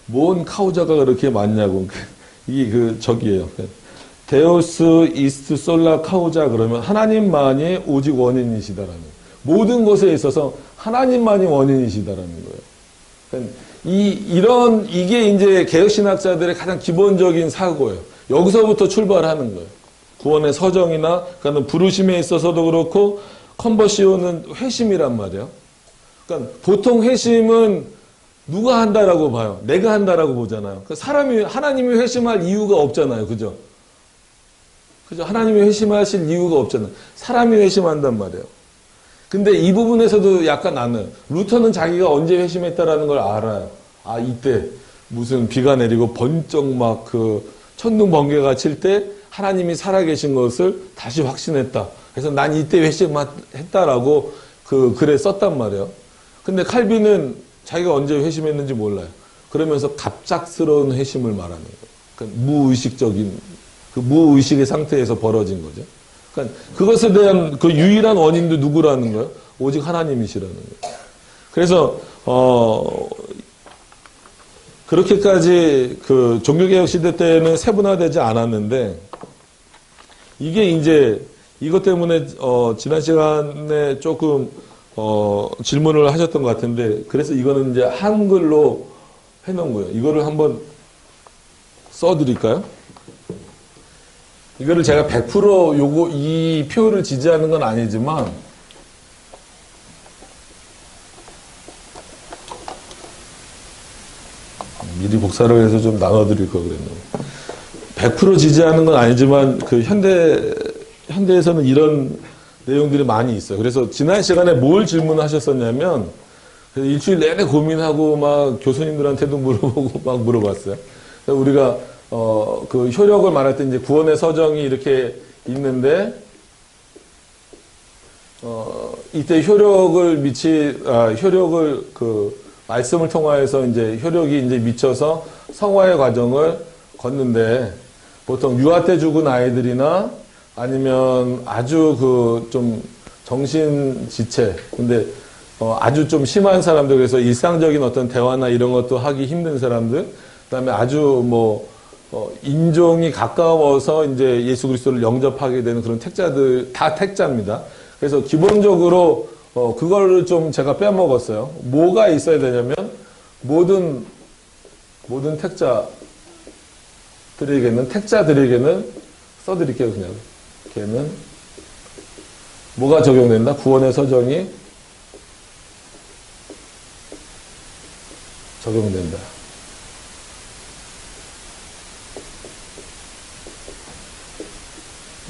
뭔 카우자가 그렇게 많냐고, 이게 저기예요. 데우스 이스트 솔라 카우자, 그러면 하나님만이 오직 원인이시다라는, 모든 것에 있어서 하나님만이 원인이시다라는 거예요. 그러니까 이게 이제 개혁신학자들의 가장 기본적인 사고예요. 여기서부터 출발하는 거예요. 구원의 서정이나, 그러니까 부르심에 있어서도 그렇고, 컨버시오는 회심이란 말이에요. 그러니까 보통 회심은 누가 한다라고 봐요? 내가 한다라고 보잖아요. 하나님이 회심할 이유가 없잖아요. 그죠? 하나님이 회심하실 이유가 없잖아요. 사람이 회심한단 말이에요. 근데 이 부분에서도 약간 나는, 루터는 자기가 언제 회심했다라는 걸 알아요. 이때 무슨 비가 내리고 번쩍 천둥 번개가 칠 때 하나님이 살아계신 것을 다시 확신했다. 그래서 난 이때 회심했다라고 글에 썼단 말이에요. 근데 칼빈은 자기가 언제 회심했는지 몰라요. 그러면서 갑작스러운 회심을 말하는 거예요. 그러니까 무의식의 상태에서 벌어진 거죠. 그러니까 그것에 대한 그 유일한 원인도 누구라는 거예요? 오직 하나님이시라는 거예요. 그래서 그렇게까지 종교개혁 시대 때는 세분화되지 않았는데, 이게 이제 이것 때문에 지난 시간에 조금 질문을 하셨던 것 같은데, 그래서 이거는 이제 한글로 해놓은 거예요. 이거를 한번 써드릴까요? 이거를 제가 100% 이 표를 지지하는 건 아니지만, 미리 복사를 해서 좀 나눠드릴 걸 그랬네요. 100% 지지하는 건 아니지만, 그 현대에서는 이런 내용들이 많이 있어요. 그래서 지난 시간에 뭘 질문하셨었냐면, 일주일 내내 고민하고 막 교수님들한테도 물어보고 막 물어봤어요. 우리가 그 효력을 말할 때 이제 구원의 서정이 이렇게 있는데, 이때 효력을 그 말씀을 통하여서 이제 효력이 이제 미쳐서 성화의 과정을 걷는데, 보통 유아 때 죽은 아이들이나 아니면 아주 그 좀 정신지체, 근데 아주 좀 심한 사람들, 그래서 일상적인 어떤 대화나 이런 것도 하기 힘든 사람들, 그 다음에 아주 인종이 가까워서 이제 예수 그리스도를 영접하게 되는 그런 택자들, 다 택자입니다. 그래서 기본적으로, 그거를 좀 제가 빼먹었어요. 뭐가 있어야 되냐면, 모든 택자들에게는 써드릴게요, 그냥. 걔는, 뭐가 적용된다? 구원의 서정이 적용된다.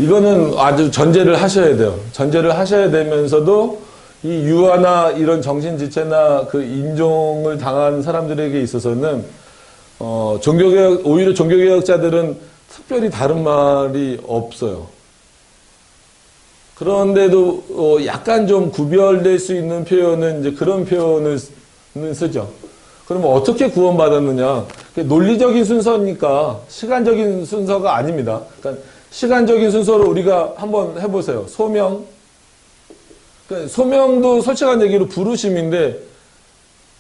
이거는 아주 전제를 하셔야 돼요. 전제를 하셔야 되면서도 이 유아나 이런 정신지체나 그 인종을 당한 사람들에게 있어서는 오히려 종교개혁자들은 특별히 다른 말이 없어요. 그런데도 약간 좀 구별될 수 있는 표현은 이제 그런 표현을 쓰죠. 그러면 어떻게 구원받았느냐? 논리적인 순서니까 시간적인 순서가 아닙니다. 그러니까 시간적인 순서로 우리가 한번 해보세요. 소명. 그러니까 소명도 솔직한 얘기로 부르심인데,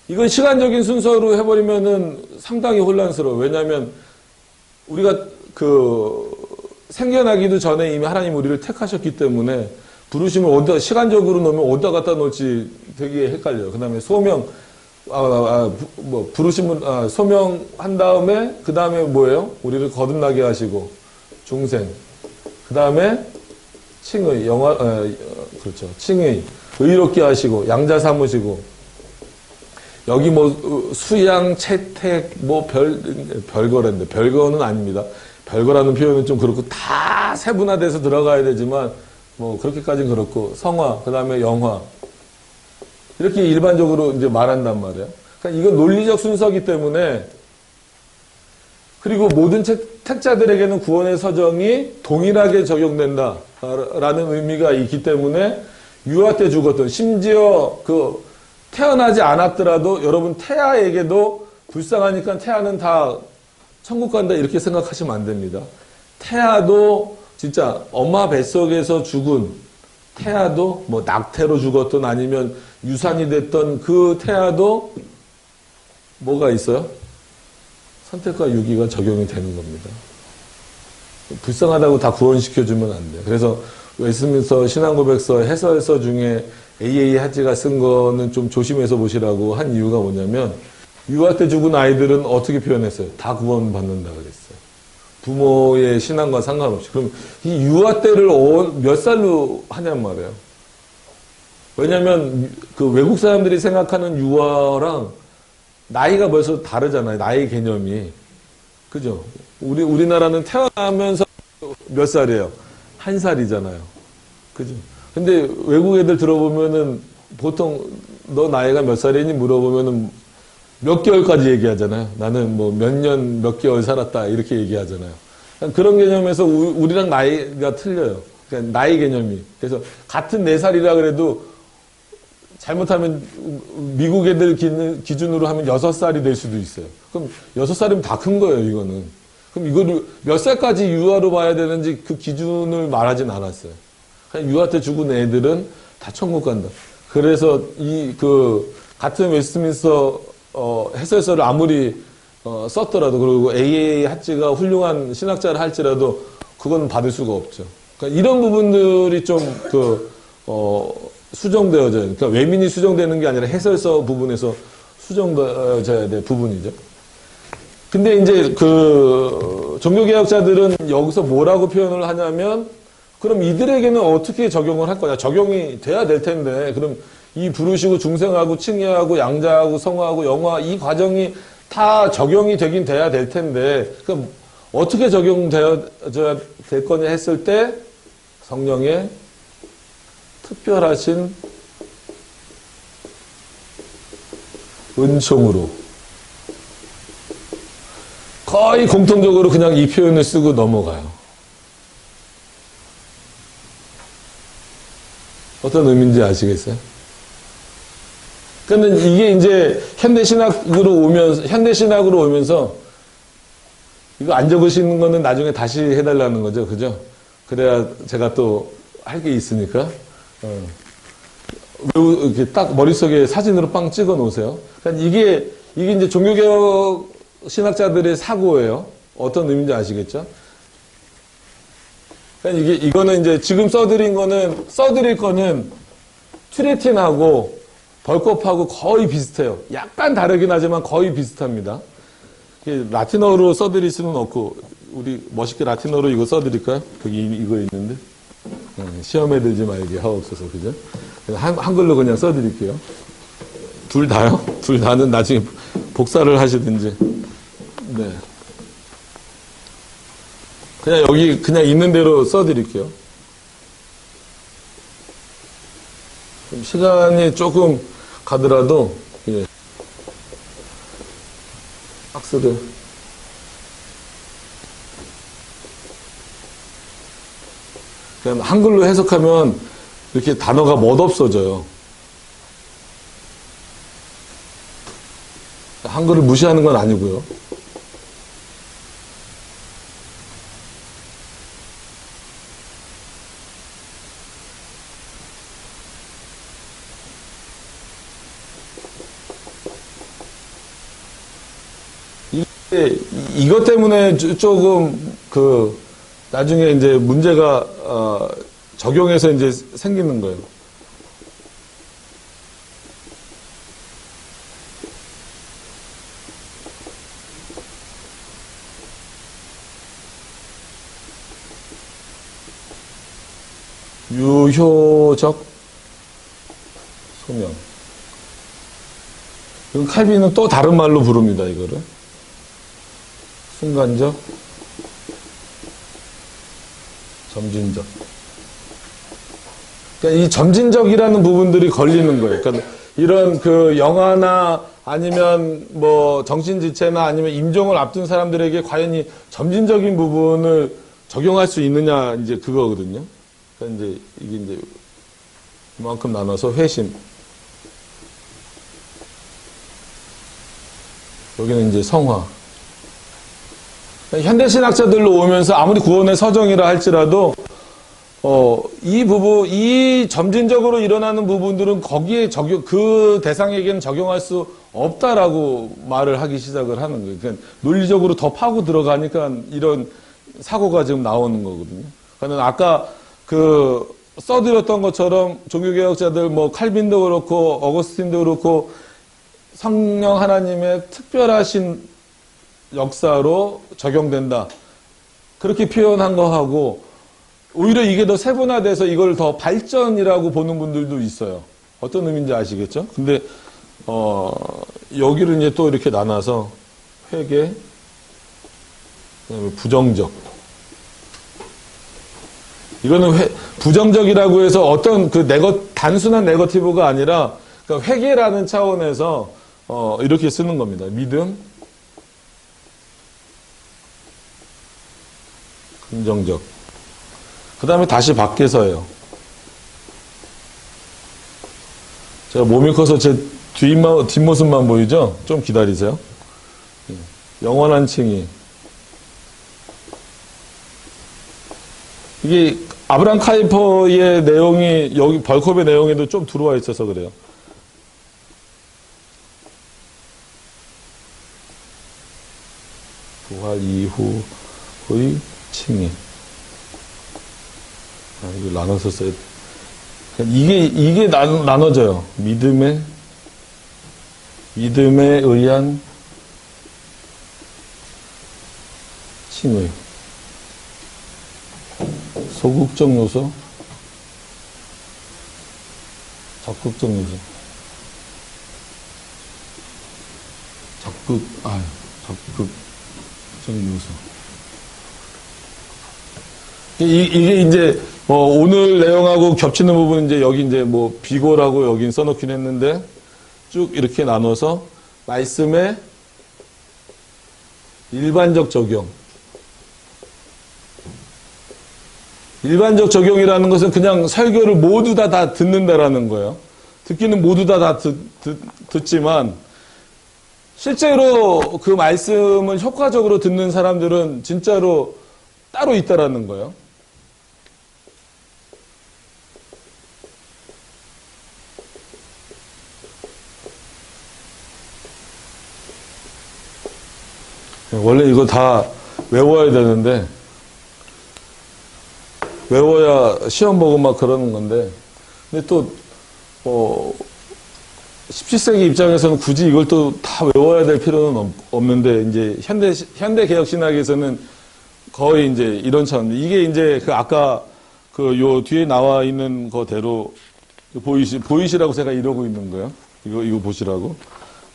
이건 시간적인 순서로 해버리면은 상당히 혼란스러워요. 왜냐하면 우리가 생겨나기도 전에 이미 하나님 우리를 택하셨기 때문에 부르심을 시간적으로 놓으면 어디다 갖다 놓을지 되게 헷갈려요. 그 다음에 소명, 부르심을, 소명한 다음에, 그 다음에 뭐예요? 우리를 거듭나게 하시고, 중생. 그 다음에 칭의, 그렇죠. 칭의. 의롭게 하시고, 양자 삼으시고, 여기 수양, 채택, 별거란데, 별거는 아닙니다. 별거라는 표현은 좀 그렇고, 다 세분화돼서 들어가야 되지만, 그렇게까지는 그렇고, 성화, 그 다음에 영화. 이렇게 일반적으로 이제 말한단 말이에요. 그러니까 이건 논리적 순서이기 때문에, 그리고 모든 택자들에게는 구원의 서정이 동일하게 적용된다라는 의미가 있기 때문에, 유아 때 죽었던, 심지어 태어나지 않았더라도 여러분 태아에게도 불쌍하니까 태아는 다 천국 간다 이렇게 생각하시면 안 됩니다. 태아도 진짜 엄마 뱃속에서 죽은 태아도 낙태로 죽었던 아니면 유산이 됐던 그 태아도 뭐가 있어요? 선택과 유기가 적용이 되는 겁니다. 불쌍하다고 다 구원시켜주면 안 돼요. 그래서 웨스트민스터 신앙고백서 해설서 중에 AA 하지가 쓴 거는 좀 조심해서 보시라고 한 이유가 뭐냐면, 유아 때 죽은 아이들은 어떻게 표현했어요? 다 구원받는다 그랬어요. 부모의 신앙과 상관없이. 그럼 이 유아 때를 몇 살로 하냔 말이에요. 왜냐면 그 외국 사람들이 생각하는 유아랑 나이가 벌써 다르잖아요. 나이 개념이. 그죠? 우리나라는 태어나면서 몇 살이에요? 1살이잖아요. 그죠? 근데 외국 애들 들어보면은 보통 너 나이가 몇 살이니 물어보면은 몇 개월까지 얘기하잖아요. 나는 몇 년, 몇 개월 살았다. 이렇게 얘기하잖아요. 그런 개념에서 우리랑 나이가 틀려요. 그러니까 나이 개념이. 그래서 같은 4살이라 그래도 잘못하면 미국 애들 기준으로 하면 6살이 될 수도 있어요. 그럼 6살이면 다 큰 거예요, 이거는. 그럼 이거를 몇 살까지 유아로 봐야 되는지 그 기준을 말하진 않았어요. 그냥 유아 때 죽은 애들은 다 천국 간다. 그래서 같은 웨스트민스터 해설서를 아무리 썼더라도, 그리고 AA 하지가 훌륭한 신학자를 할지라도 그건 받을 수가 없죠. 그러니까 이런 부분들이 좀 수정되어져요. 그러니까 외민이 수정되는 게 아니라 해설서 부분에서 수정되어져야 될 부분이죠. 근데 이제 종교개혁자들은 여기서 뭐라고 표현을 하냐면, 그럼 이들에게는 어떻게 적용을 할 거냐? 적용이 돼야 될 텐데, 그럼 이 부르시고 중생하고 칭의하고 양자하고 성화하고 영화 이 과정이 다 적용이 되긴 돼야 될 텐데, 그럼 어떻게 적용되어져야 될 거냐 했을 때 성령의 특별하신 은총으로 거의 공통적으로 그냥 이 표현을 쓰고 넘어가요. 어떤 의미인지 아시겠어요? 그러면 이게 이제 현대신학으로 오면서 이거 안 적으시는 거는 나중에 다시 해달라는 거죠. 그죠? 그래야 제가 또 할 게 있으니까. 이렇게 딱 머릿속에 사진으로 빵 찍어 놓으세요. 그러니까 이게 이제 종교개혁 신학자들의 사고예요. 어떤 의미인지 아시겠죠? 그러니까 이거는 이제 지금 써드릴 거는 튜레틴하고 벌콥하고 거의 비슷해요. 약간 다르긴 하지만 거의 비슷합니다. 라틴어로 써드릴 수는 없고, 우리 멋있게 라틴어로 이거 써드릴까요? 거기 이거 있는데. 시험에 들지 말게 하옵소서, 그죠? 한글로 그냥 써드릴게요. 둘 다요? 둘 다는 나중에 복사를 하시든지. 네. 그냥 여기 그냥 있는 대로 써드릴게요. 시간이 조금 가더라도, 예. 박스를. 그냥 한글로 해석하면 이렇게 단어가 멋없어져요. 한글을 무시하는 건 아니고요. 이것 때문에 조금 나중에 이제 문제가 적용해서 이제 생기는 거예요. 유효적 소명. 칼빈은 또 다른 말로 부릅니다, 이거를. 순간적, 점진적. 그러니까 이 점진적이라는 부분들이 걸리는 거예요. 그러니까 이런 영화나 아니면 뭐 정신지체나 아니면 임종을 앞둔 사람들에게 과연 이 점진적인 부분을 적용할 수 있느냐, 이제 그거거든요. 그러니까 이제 이게 이제 이만큼 나눠서 회심. 여기는 이제 성화. 현대신학자들로 오면서 아무리 구원의 서정이라 할지라도 이 점진적으로 일어나는 부분들은 거기에 그 대상에게는 적용할 수 없다라고 말을 하기 시작을 하는 거예요. 그러니까 논리적으로 더 파고 들어가니까 이런 사고가 지금 나오는 거거든요. 그러니까 아까 써드렸던 것처럼 종교개혁자들 뭐 칼빈도 그렇고 어거스틴도 그렇고 성령 하나님의 특별하신 역사로 적용된다. 그렇게 표현한 거하고 오히려 이게 더 세분화돼서 이걸 더 발전이라고 보는 분들도 있어요. 어떤 의미인지 아시겠죠? 근데 여기를 이제 또 이렇게 나눠서 회계, 그다음에 부정적. 이거는 부정적이라고 해서 어떤 단순한 네거티브가 아니라 그러니까 회계라는 차원에서 이렇게 쓰는 겁니다. 믿음, 긍정적. 그 다음에 다시 밖에서예요. 제가 몸이 커서 제 뒷모습만 보이죠? 좀 기다리세요. 영원한 칭의. 이게 아브람 카이퍼의 내용이 여기 벌콥의 내용에도 좀 들어와 있어서 그래요. 부활 이후의 칭의. 이거 나눠서 써야 돼. 이게 나눠져요. 믿음에 의한 칭의. 소극적 요소, 적극적 요소. 적극적 요소. 이게 이제 오늘 내용하고 겹치는 부분은 이제 여기 이제 비고라고 여긴 써놓긴 했는데 쭉 이렇게 나눠서 말씀의 일반적 적용. 일반적 적용이라는 것은 그냥 설교를 모두 다 듣는다라는 거예요. 듣기는 모두 다 듣지만 실제로 그 말씀을 효과적으로 듣는 사람들은 진짜로 따로 있다라는 거예요. 원래 이거 다 외워야 되는데 외워야 시험 보고 막 그러는 건데 근데 또 17세기 입장에서는 굳이 이걸 또 다 외워야 될 필요는 없는데 이제 현대 개혁 신학에서는 거의 이제 이런 차원. 이게 이제 그 아까 그 요 뒤에 나와 있는 거대로 보이시라고 제가 이러고 있는 거예요. 이거 보시라고.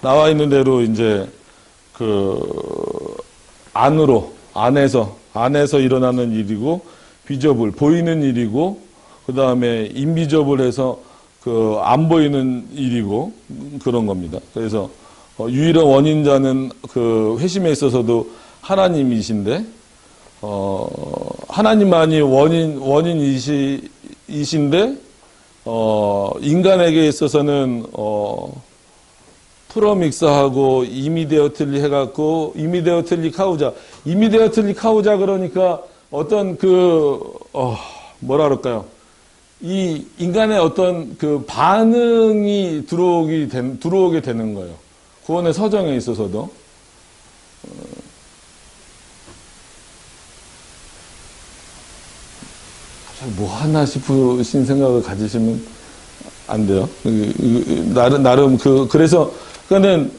나와 있는 대로 이제 그 안에서 일어나는 일이고 비저블 보이는 일이고 그다음에 인비저블해서 그 안 보이는 일이고 그런 겁니다. 그래서 유일한 원인자는 그 회심에 있어서도 하나님이신데 하나님만이 원인이신데 인간에게 있어서는 프로믹스하고 이미데어틀리 해갖고 이미데어틀리 카우자 그러니까 어떤 뭐라 그럴까요? 이 인간의 어떤 그 반응이 들어오게 되는 거예요. 구원의 서정에 있어서도. 뭐 하나 싶으신 생각을 가지시면 안 돼요. 나름 그래서 그러니까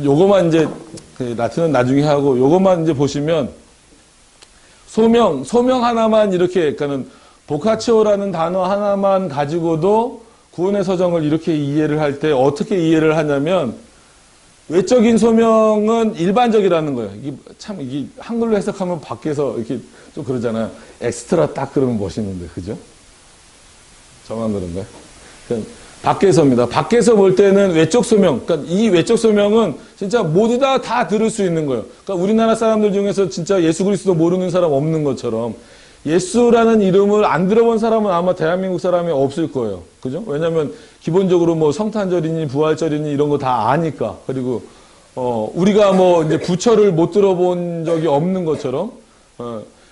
요거만 이제 라틴은 나중에 하고 요거만 이제 보시면 소명 하나만 이렇게 그러니까는 보카치오라는 단어 하나만 가지고도 구원의 서정을 이렇게 이해를 할 때 어떻게 이해를 하냐면 외적인 소명은 일반적이라는 거예요. 이게 한글로 해석하면 밖에서 이렇게 좀 그러잖아요. 엑스트라 딱 그러면 멋있는데, 그죠? 저만 그런가요? 그러니까 밖에서입니다. 밖에서 볼 때는 외적 소명. 그러니까 이 외적 소명은 진짜 모두 다 들을 수 있는 거예요. 그러니까 우리나라 사람들 중에서 진짜 예수 그리스도 모르는 사람 없는 것처럼 예수라는 이름을 안 들어본 사람은 아마 대한민국 사람이 없을 거예요. 그죠? 왜냐면 기본적으로 뭐 성탄절이니 부활절이니 이런 거 다 아니까. 그리고 우리가 뭐 이제 부처를 못 들어본 적이 없는 것처럼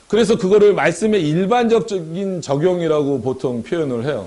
그래서 그거를 말씀의 일반적인 적용이라고 보통 표현을 해요.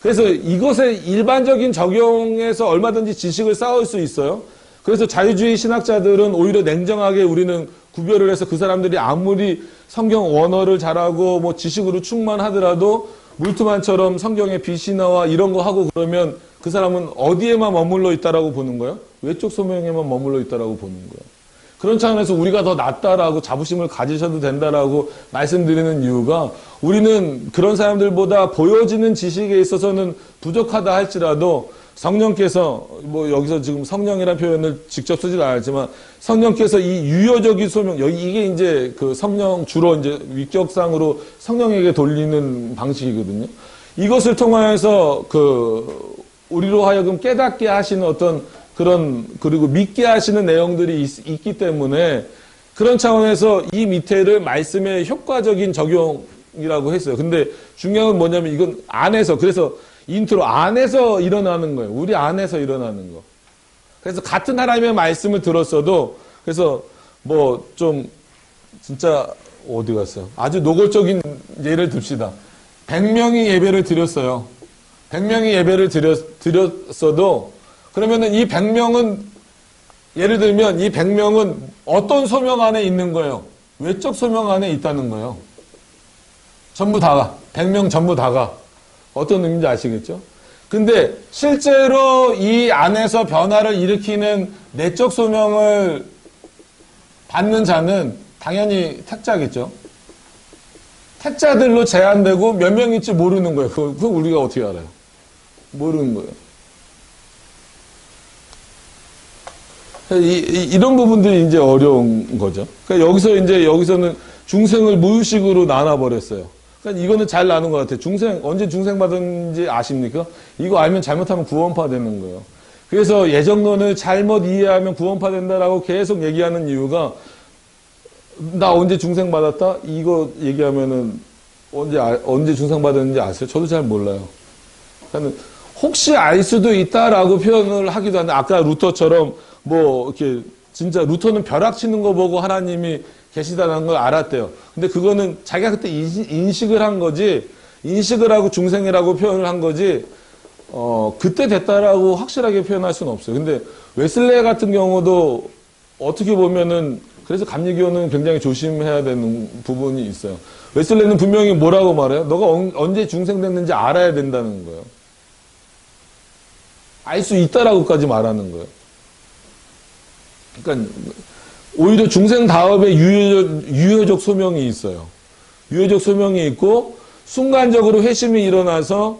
그래서 이것의 일반적인 적용에서 얼마든지 지식을 쌓을 수 있어요. 그래서 자유주의 신학자들은 오히려 냉정하게 우리는 구별을 해서 그 사람들이 아무리 성경 원어를 잘하고 뭐 지식으로 충만하더라도 물트만처럼 성경의 비신화와 이런 거 하고 그러면 그 사람은 어디에만 머물러 있다라고 보는 거예요? 외적 소명에만 머물러 있다라고 보는 거예요. 그런 차원에서 우리가 더 낫다라고 자부심을 가지셔도 된다라고 말씀드리는 이유가 우리는 그런 사람들보다 보여지는 지식에 있어서는 부족하다 할지라도 성령께서 뭐 여기서 지금 성령이라는 표현을 직접 쓰지 않았지만 성령께서 이 유효적인 소명 이게 이제 그 성령 주로 이제 위격상으로 성령에게 돌리는 방식이거든요. 이것을 통하여서 그 우리로 하여금 깨닫게 하시는 어떤 그런 그리고 믿게 하시는 내용들이 있기 때문에 그런 차원에서 이 밑에를 말씀의 효과적인 적용이라고 했어요. 근데 중요한 건 뭐냐면 이건 안에서 그래서 인트로 안에서 일어나는 거예요. 우리 안에서 일어나는 거. 그래서 같은 하나님의 말씀을 들었어도 그래서 뭐 좀 진짜 어디 갔어요? 아주 노골적인 예를 듭시다. 100명이 예배를 드렸어요. 100명이 예배를 드렸어도 그러면은 이 100명은 예를 들면 이 100명은 어떤 소명 안에 있는 거예요? 외적 소명 안에 있다는 거예요. 전부 다가. 100명 전부 다가. 어떤 의미인지 아시겠죠? 근데 실제로 이 안에서 변화를 일으키는 내적 소명을 받는 자는 당연히 택자겠죠. 택자들로 제한되고 몇 명일지 모르는 거예요. 그거 우리가 어떻게 알아요? 모르는 거예요. 이런 부분들이 이제 어려운 거죠. 그러니까 여기서는 중생을 무의식으로 나눠버렸어요. 그러니까 이거는 잘 나눈 것 같아요. 언제 중생 받은지 아십니까? 이거 알면 잘못하면 구원파 되는 거예요. 그래서 예정론을 잘못 이해하면 구원파 된다라고 계속 얘기하는 이유가 나 언제 중생 받았다? 이거 얘기하면은 언제 중생 받았는지 아세요? 저도 잘 몰라요. 그러니까 혹시 알 수도 있다라고 표현을 하기도 하는데 아까 루터처럼 뭐 이렇게 진짜 루터는 벼락 치는 거 보고 하나님이 계시다는 걸 알았대요. 근데 그거는 자기가 그때 인식을 한 거지, 인식을 하고 중생이라고 표현을 한 거지, 그때 됐다라고 확실하게 표현할 수는 없어요. 근데 웨슬레 같은 경우도 어떻게 보면은 그래서 감리교는 굉장히 조심해야 되는 부분이 있어요. 웨슬레는 분명히 뭐라고 말해요? 너가 언제 중생됐는지 알아야 된다는 거예요. 알 수 있다라고까지 말하는 거예요. 그러니까 오히려 중생 다음에 유효적 소명이 있어요. 유효적 소명이 있고 순간적으로 회심이 일어나서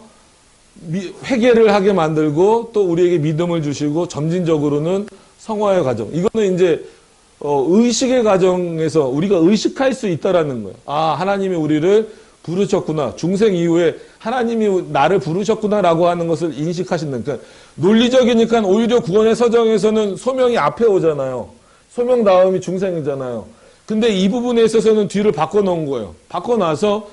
회개를 하게 만들고 또 우리에게 믿음을 주시고 점진적으로는 성화의 과정. 이거는 이제 의식의 과정에서 우리가 의식할 수 있다라는 거예요. 아, 하나님이 우리를 부르셨구나. 중생 이후에 하나님이 나를 부르셨구나라고 하는 것을 인식하신다. 그러니까 논리적이니까 오히려 구원의 서정에서는 소명이 앞에 오잖아요. 소명 다음이 중생이잖아요. 근데 이 부분에 있어서는 뒤를 바꿔놓은 거예요. 바꿔놔서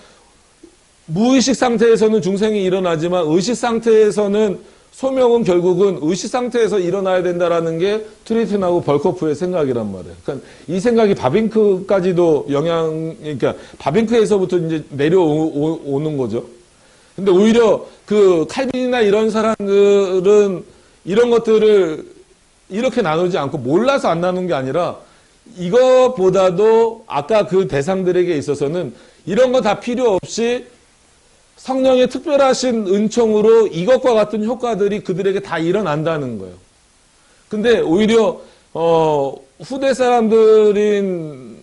무의식 상태에서는 중생이 일어나지만 의식 상태에서는 소명은 결국은 의식 상태에서 일어나야 된다라는 게 트리튼하고 벌코프의 생각이란 말이에요. 그러니까 이 생각이 바빙크까지도 그러니까 바빙크에서부터 이제 내려오는 거죠. 근데 오히려 그 칼빈이나 이런 사람들은 이런 것들을 이렇게 나누지 않고 몰라서 안 나누는 게 아니라 이것보다도 아까 그 대상들에게 있어서는 이런 거 다 필요 없이 성령의 특별하신 은총으로 이것과 같은 효과들이 그들에게 다 일어난다는 거예요. 근데 오히려 후대 사람들인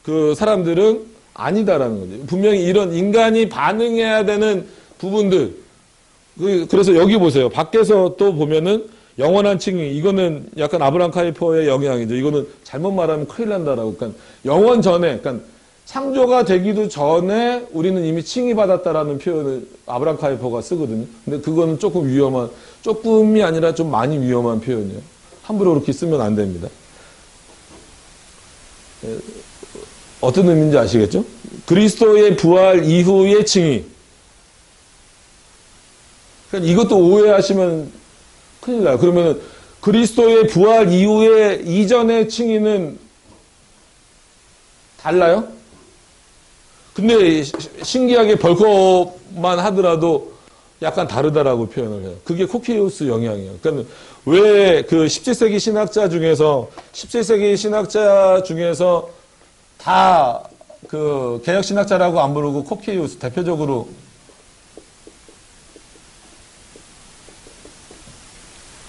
그 사람들은 아니다라는 거죠. 분명히 이런 인간이 반응해야 되는 부분들. 그래서 여기 보세요. 밖에서 또 보면은 영원한 칭의. 이거는 약간 아브라함 카이퍼의 영향이죠. 이거는 잘못 말하면 큰일 난다라고. 그러니까 영원 전에, 그러니까 창조가 되기도 전에 우리는 이미 칭의받았다라는 표현을 아브라함 카이퍼가 쓰거든요. 근데 그거는 조금이 아니라 좀 많이 위험한 표현이에요. 함부로 그렇게 쓰면 안 됩니다. 어떤 의미인지 아시겠죠? 그리스도의 부활 이후의 칭의. 그러니까 이것도 오해하시면 큰일 나요. 그러면 그리스도의 부활 이전의 칭의는 달라요? 근데 신기하게 벌컥만 하더라도 약간 다르다라고 표현을 해요. 그게 코키우스 영향이에요. 그러니까 왜 그 17세기 신학자 중에서 다 그 개혁 신학자라고 안 부르고 코키우스 대표적으로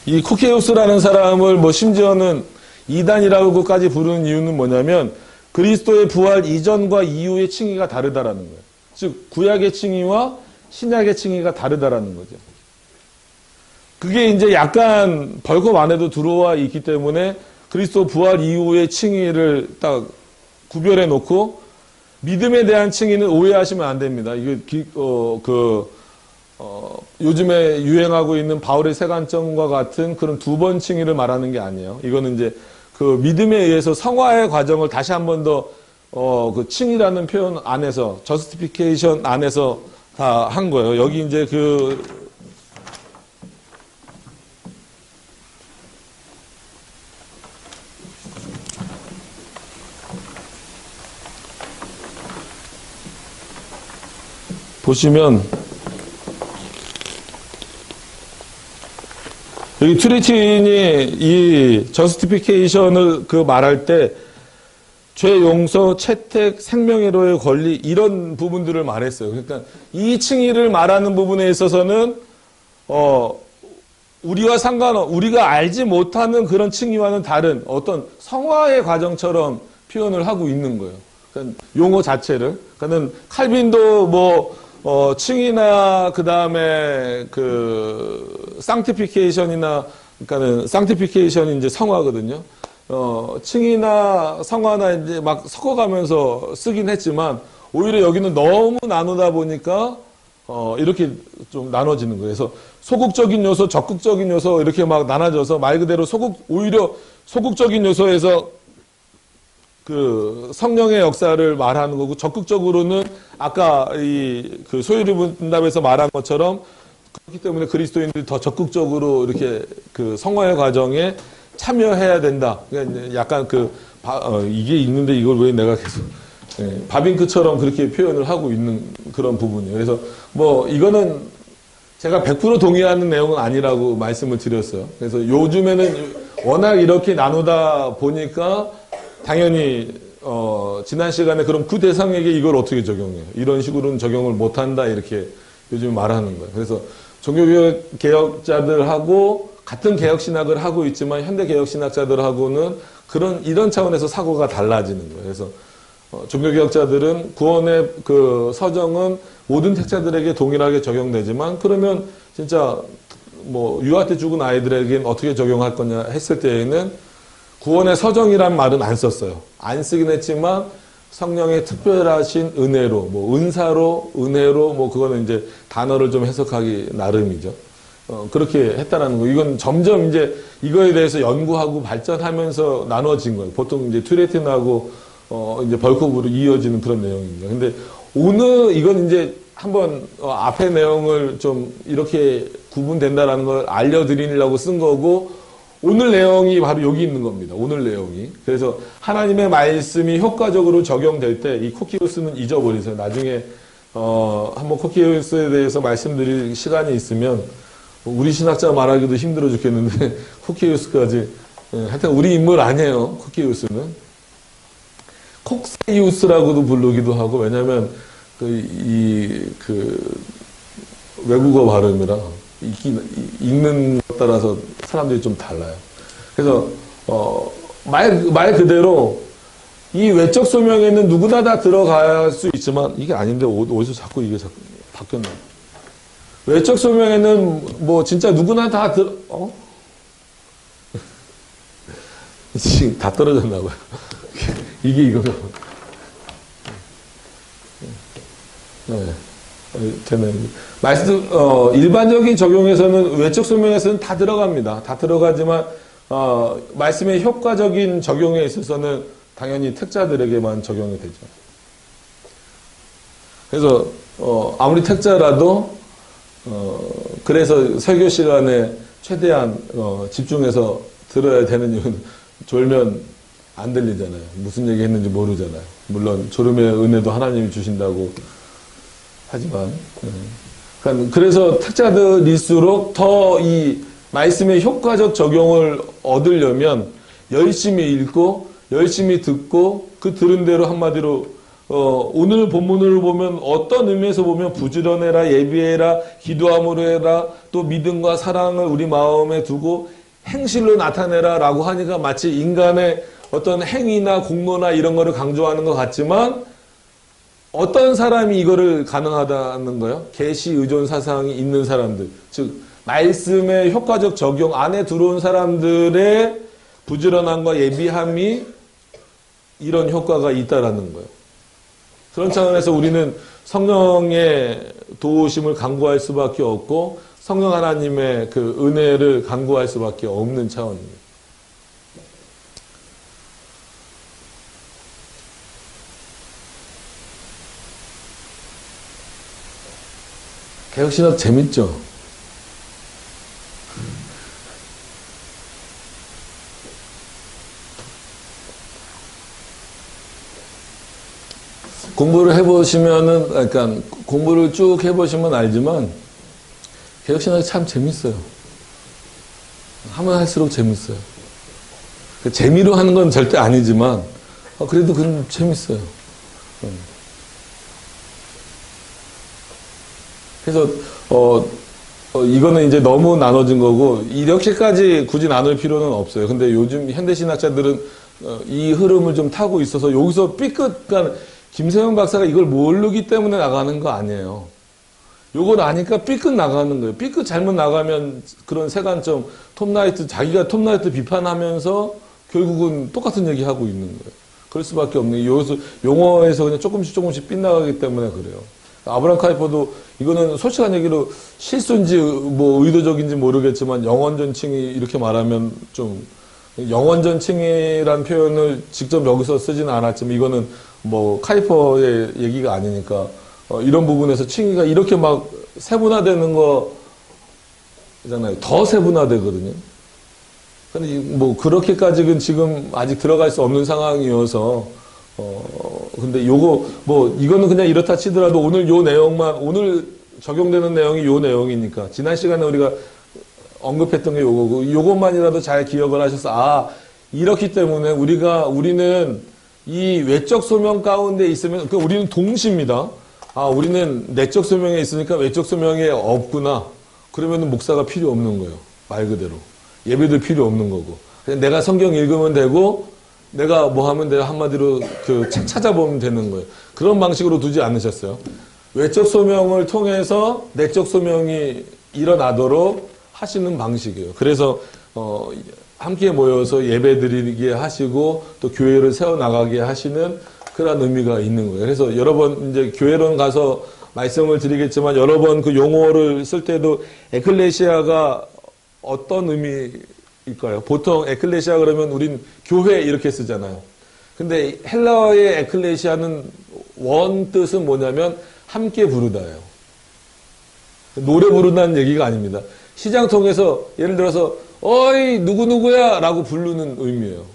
이 코키우스라는 사람을 뭐 심지어는 이단이라고까지 부르는 이유는 뭐냐면 그리스도의 부활 이전과 이후의 칭의가 다르다라는 거예요. 즉 구약의 칭의와 신약의 칭의가 다르다라는 거죠. 그게 이제 약간 벌겁 안에도 들어와 있기 때문에 그리스도 부활 이후의 칭의를 딱 구별해 놓고 믿음에 대한 칭의는 오해하시면 안 됩니다. 이게 요즘에 유행하고 있는 바울의 세관점과 같은 그런 두 번 칭의를 말하는 게 아니에요. 이거는 이제 그 믿음에 의해서 성화의 과정을 다시 한 번 더 그 칭의라는 표현 안에서 justification 안에서 다 한 거예요. 여기 이제 보시면 여기 트리틴이 이 저스티피케이션을 말할 때 죄 용서, 채택, 생명회로의 권리 이런 부분들을 말했어요. 그러니까 이 칭의를 말하는 부분에 있어서는 우리가 알지 못하는 그런 칭의와는 다른 어떤 성화의 과정처럼 표현을 하고 있는 거예요. 그러니까 용어 자체를. 그러니까는 칼빈도 칭의나 그 다음에 sanctification이나 그러니까는 sanctification이 이제 성화거든요. 칭의나 성화나 이제 막 섞어가면서 쓰긴 했지만 오히려 여기는 너무 나누다 보니까 이렇게 좀 나눠지는 거예요. 그래서 소극적인 요소, 적극적인 요소 이렇게 막 나눠져서 말 그대로 오히려 소극적인 요소에서 그 성령의 역사를 말하는 거고 적극적으로는 아까 그 소유리 분답에서 말한 것처럼 그렇기 때문에 그리스도인들이 더 적극적으로 이렇게 그 성화의 과정에 참여해야 된다. 그러니까 약간 이게 있는데 이걸 왜 내가 계속 바빙크처럼 그렇게 표현을 하고 있는 그런 부분이에요. 그래서 이거는 제가 100% 동의하는 내용은 아니라고 말씀을 드렸어요. 그래서 요즘에는 워낙 이렇게 나누다 보니까 당연히 지난 시간에 그럼 그 대상에게 이걸 어떻게 적용해요? 이런 식으로는 적용을 못한다 이렇게 요즘 말하는 거예요. 그래서 종교개혁 개혁자들하고 같은 개혁신학을 하고 있지만 현대개혁신학자들하고는 이런 차원에서 사고가 달라지는 거예요. 그래서 종교개혁자들은 구원의 그 서정은 모든 택자들에게 동일하게 적용되지만 그러면 진짜 유아 때 죽은 아이들에게는 어떻게 적용할 거냐 했을 때에는 구원의 서정이란 말은 안 썼어요. 안 쓰긴 했지만 성령의 특별하신 은혜로, 은혜로, 그거는 이제 단어를 좀 해석하기 나름이죠. 그렇게 했다라는 거. 이건 점점 이제 이거에 대해서 연구하고 발전하면서 나눠진 거예요. 보통 이제 튜레틴하고, 이제 벌크업으로 이어지는 그런 내용입니다. 근데 오늘 이건 이제 한번 앞의 내용을 좀 이렇게 구분된다라는 걸 알려드리려고 쓴 거고, 오늘 내용이 바로 여기 있는 겁니다. 오늘 내용이. 그래서 하나님의 말씀이 효과적으로 적용될 때 이 코키우스는 잊어버리세요. 나중에 한번 코키우스에 대해서 말씀드릴 시간이 있으면 우리 신학자 말하기도 힘들어 죽겠는데 코키우스까지 하여튼 우리 인물 아니에요. 코키우스는 콕세이우스라고도 부르기도 하고 왜냐하면 외국어 발음이라 읽는 것 따라서 사람들이 좀 달라요. 그래서 말 그대로 이 외적 소명에는 누구나 다 들어갈 수 있지만 이게 아닌데 어디서 자꾸 이게 바뀌었나? 외적 소명에는 진짜 누구나 다 지금 다 떨어졌나 봐요. 이게 이거가. 네. 되네. 일반적인 적용에서는 외적 소명에서는 다 들어갑니다. 다 들어가지만 말씀의 효과적인 적용에 있어서는 당연히 택자들에게만 적용이 되죠. 그래서 아무리 택자라도 그래서 설교 시간에 최대한 집중해서 들어야 되는 이유는 졸면 안 들리잖아요. 무슨 얘기 했는지 모르잖아요. 물론 졸음의 은혜도 하나님이 주신다고 하지만 그래서 택자들일수록 더 이 말씀의 효과적 적용을 얻으려면 열심히 읽고 열심히 듣고 그 들은 대로 한마디로 오늘 본문을 보면 어떤 의미에서 보면 부지런해라 예비해라 기도함으로 해라 또 믿음과 사랑을 우리 마음에 두고 행실로 나타내라 라고 하니까 마치 인간의 어떤 행위나 공로나 이런 거를 강조하는 것 같지만 어떤 사람이 이거를 가능하다는 거예요? 계시 의존 사상이 있는 사람들, 즉 말씀의 효과적 적용 안에 들어온 사람들의 부지런함과 예비함이 이런 효과가 있다라는 거예요. 그런 차원에서 우리는 성령의 도우심을 간구할 수밖에 없고 성령 하나님의 그 은혜를 간구할 수밖에 없는 차원입니다. 개혁신학 재밌죠? 공부를 해보시면은, 그러니까 공부를 쭉 해보시면 알지만 개혁신학이 참 재밌어요. 하면 할수록 재밌어요. 재미로 하는 건 절대 아니지만 그래도 그건 재밌어요. 그래서 이거는 이제 너무 나눠진 거고 이렇게까지 굳이 나눌 필요는 없어요. 근데 요즘 현대신학자들은 이 흐름을 좀 타고 있어서 여기서 그러니까 김세형 박사가 이걸 모르기 때문에 나가는 거 아니에요. 요걸 아니까 삐끗 나가는 거예요. 삐끗 잘못 나가면 그런 세관점, 자기가 톱라이트 비판하면서 결국은 똑같은 얘기 하고 있는 거예요. 그럴 수밖에 없는 게 여기서 용어에서 그냥 조금씩 빗나가기 때문에 그래요. 아브라함 카이퍼도 이거는 솔직한 얘기로 실수인지 뭐 의도적인지 모르겠지만 영원전칭이 이렇게 말하면 좀 영원전칭이란 표현을 직접 여기서 쓰지는 않았지만 이거는 뭐 카이퍼의 얘기가 아니니까 이런 부분에서 칭의가 이렇게 막 세분화되는 거잖아요. 더 세분화되거든요. 근데 뭐 그렇게까지는 지금 아직 들어갈 수 없는 상황이어서 근데 요거 뭐 이거는 그냥 이렇다 치더라도 오늘 요 내용만 오늘 적용되는 내용이 요 내용이니까 지난 시간에 우리가 언급했던 게 요거고 요것만이라도 잘 기억을 하셔서 이렇기 때문에 우리는 이 외적 소명 가운데 있으면 우리는 동시입니다. 우리는 내적 소명에 있으니까 외적 소명에 없구나. 그러면은 목사가 필요 없는 거예요. 말 그대로. 예배도 필요 없는 거고. 그냥 내가 성경 읽으면 되고, 내가 뭐 하면 내가 한마디로 그 책 찾아보면 되는 거예요. 그런 방식으로 두지 않으셨어요. 외적 소명을 통해서 내적 소명이 일어나도록 하시는 방식이에요. 그래서, 함께 모여서 예배 드리게 하시고, 또 교회를 세워나가게 하시는 그런 의미가 있는 거예요. 그래서 여러 번 이제 교회론 가서 말씀을 드리겠지만 여러 번 그 용어를 쓸 때도 에클레시아가 어떤 의미일까요? 보통 에클레시아 그러면 우린 교회 이렇게 쓰잖아요. 근데 헬라어의 에클레시아는 원 뜻은 뭐냐면 함께 부르다예요. 노래 부른다는 얘기가 아닙니다. 시장통에서 예를 들어서 어이 누구누구야 라고 부르는 의미예요.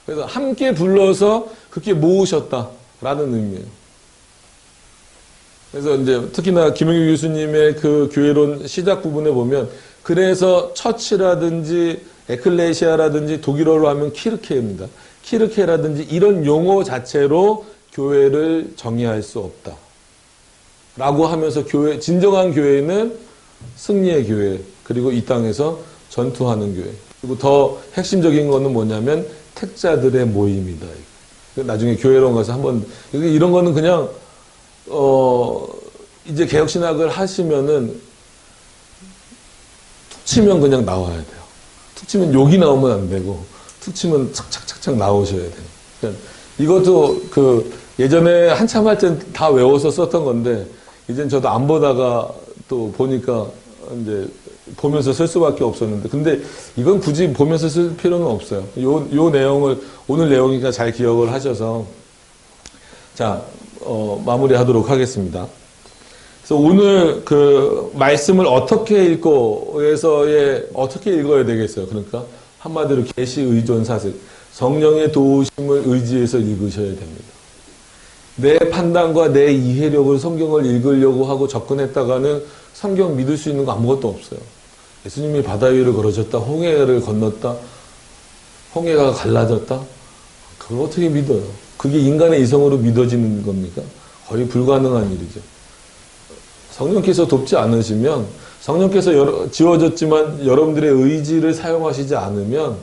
그래서 함께 불러서 그렇게 모으셨다라는 의미예요. 그래서 이제 특히나 김영규 교수님의 그 교회론 시작 부분에 보면 그래서 처치라든지 에클레시아라든지 독일어로 하면 키르케입니다. 키르케라든지 이런 용어 자체로 교회를 정의할 수 없다. 라고 하면서 진정한 교회는 승리의 교회, 그리고 이 땅에서 전투하는 교회. 그리고 더 핵심적인 거는 뭐냐면 택자들의 모임이다. 나중에 교회론 가서 한번, 이런 거는 그냥, 이제 개혁신학을 하시면은 툭 치면 그냥 나와야 돼요. 툭 치면 욕이 나오면 안 되고, 툭 치면 착착착착 나오셔야 돼요. 그러니까 이것도 예전에 한참 할 땐 다 외워서 썼던 건데, 이젠 저도 안 보다가 또 보니까 이제 보면서 쓸 수밖에 없었는데, 근데 이건 굳이 보면서 쓸 필요는 없어요. 요 내용을, 오늘 내용이니까 잘 기억을 하셔서, 자, 마무리하도록 하겠습니다. 그래서 오늘 말씀을 어떻게 어떻게 읽어야 되겠어요? 그러니까 한마디로 계시 의존 사색, 성령의 도우심을 의지해서 읽으셔야 됩니다. 내 판단과 내 이해력을 성경을 읽으려고 하고 접근했다가는 성경 믿을 수 있는 거 아무것도 없어요. 예수님이 바다 위를 걸으셨다, 홍해를 건넜다, 홍해가 갈라졌다, 그걸 어떻게 믿어요? 그게 인간의 이성으로 믿어지는 겁니까? 거의 불가능한 일이죠. 성령께서 돕지 않으시면, 성령께서 지워졌지만 여러분들의 의지를 사용하시지 않으면,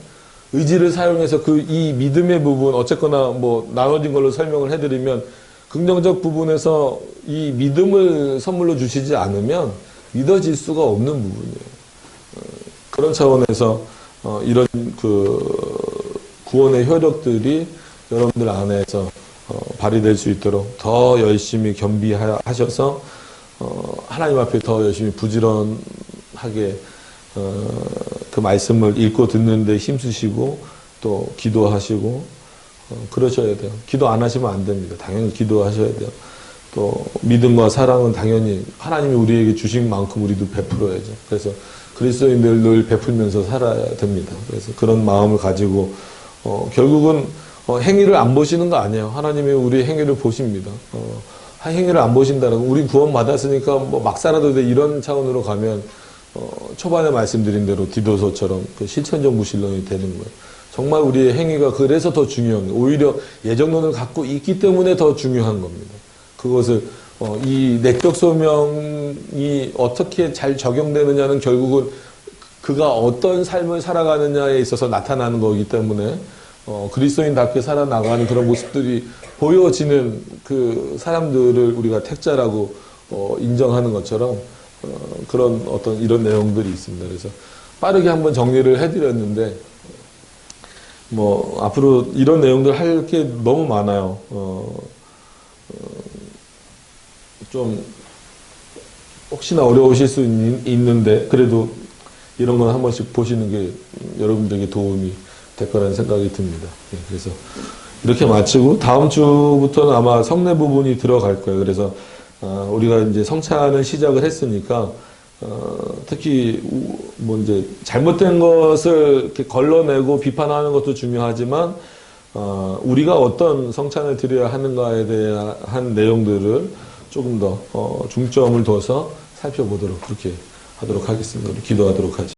의지를 사용해서 이 믿음의 부분, 어쨌거나 뭐 나눠진 걸로 설명을 해드리면, 긍정적 부분에서 이 믿음을 선물로 주시지 않으면 믿어질 수가 없는 부분이에요. 그런 차원에서 이런 구원의 효력들이 여러분들 안에서 발휘될 수 있도록 더 열심히 겸비하셔서 하나님 앞에 더 열심히 부지런하게 그 말씀을 읽고 듣는데 힘쓰시고 또 기도하시고 그러셔야 돼요. 기도 안 하시면 안 됩니다. 당연히 기도하셔야 돼요. 또 믿음과 사랑은 당연히 하나님이 우리에게 주신 만큼 우리도 베풀어야죠. 그래서 그리스도인들 늘 베풀면서 살아야 됩니다. 그래서 그런 마음을 가지고 결국은 행위를 안 보시는 거 아니에요. 하나님이 우리 행위를 보십니다. 행위를 안 보신다는 거, 우리 구원 받았으니까 뭐 막 살아도 돼 이런 차원으로 가면 초반에 말씀드린 대로 디도서처럼 실천적 무신론이 되는 거예요. 정말 우리의 행위가 그래서 더 중요한 거예요. 오히려 예정론을 갖고 있기 때문에 더 중요한 겁니다. 그것을 이 내적 소명이 어떻게 잘 적용되느냐는 결국은 그가 어떤 삶을 살아가느냐에 있어서 나타나는 거기 때문에 그리스도인답게 살아나가는 그런 모습들이 보여지는 그 사람들을 우리가 택자라고 인정하는 것처럼 그런 어떤 이런 내용들이 있습니다. 그래서 빠르게 한번 정리를 해드렸는데 뭐 앞으로 이런 내용들 할 게 너무 많아요. 좀 혹시나 어려우실 수 있는데 그래도 이런 건 한 번씩 보시는 게 여러분들에게 도움이 될 거라는 생각이 듭니다. 예, 그래서 이렇게 마치고 다음 주부터는 아마 성례 부분이 들어갈 거예요. 그래서 우리가 이제 성찬을 시작을 했으니까 특히 뭐 이제 잘못된 것을 이렇게 걸러내고 비판하는 것도 중요하지만 우리가 어떤 성찬을 드려야 하는가에 대한 내용들을 조금 더 중점을 둬서 살펴보도록 그렇게 하도록 하겠습니다. 우리 기도하도록 하죠.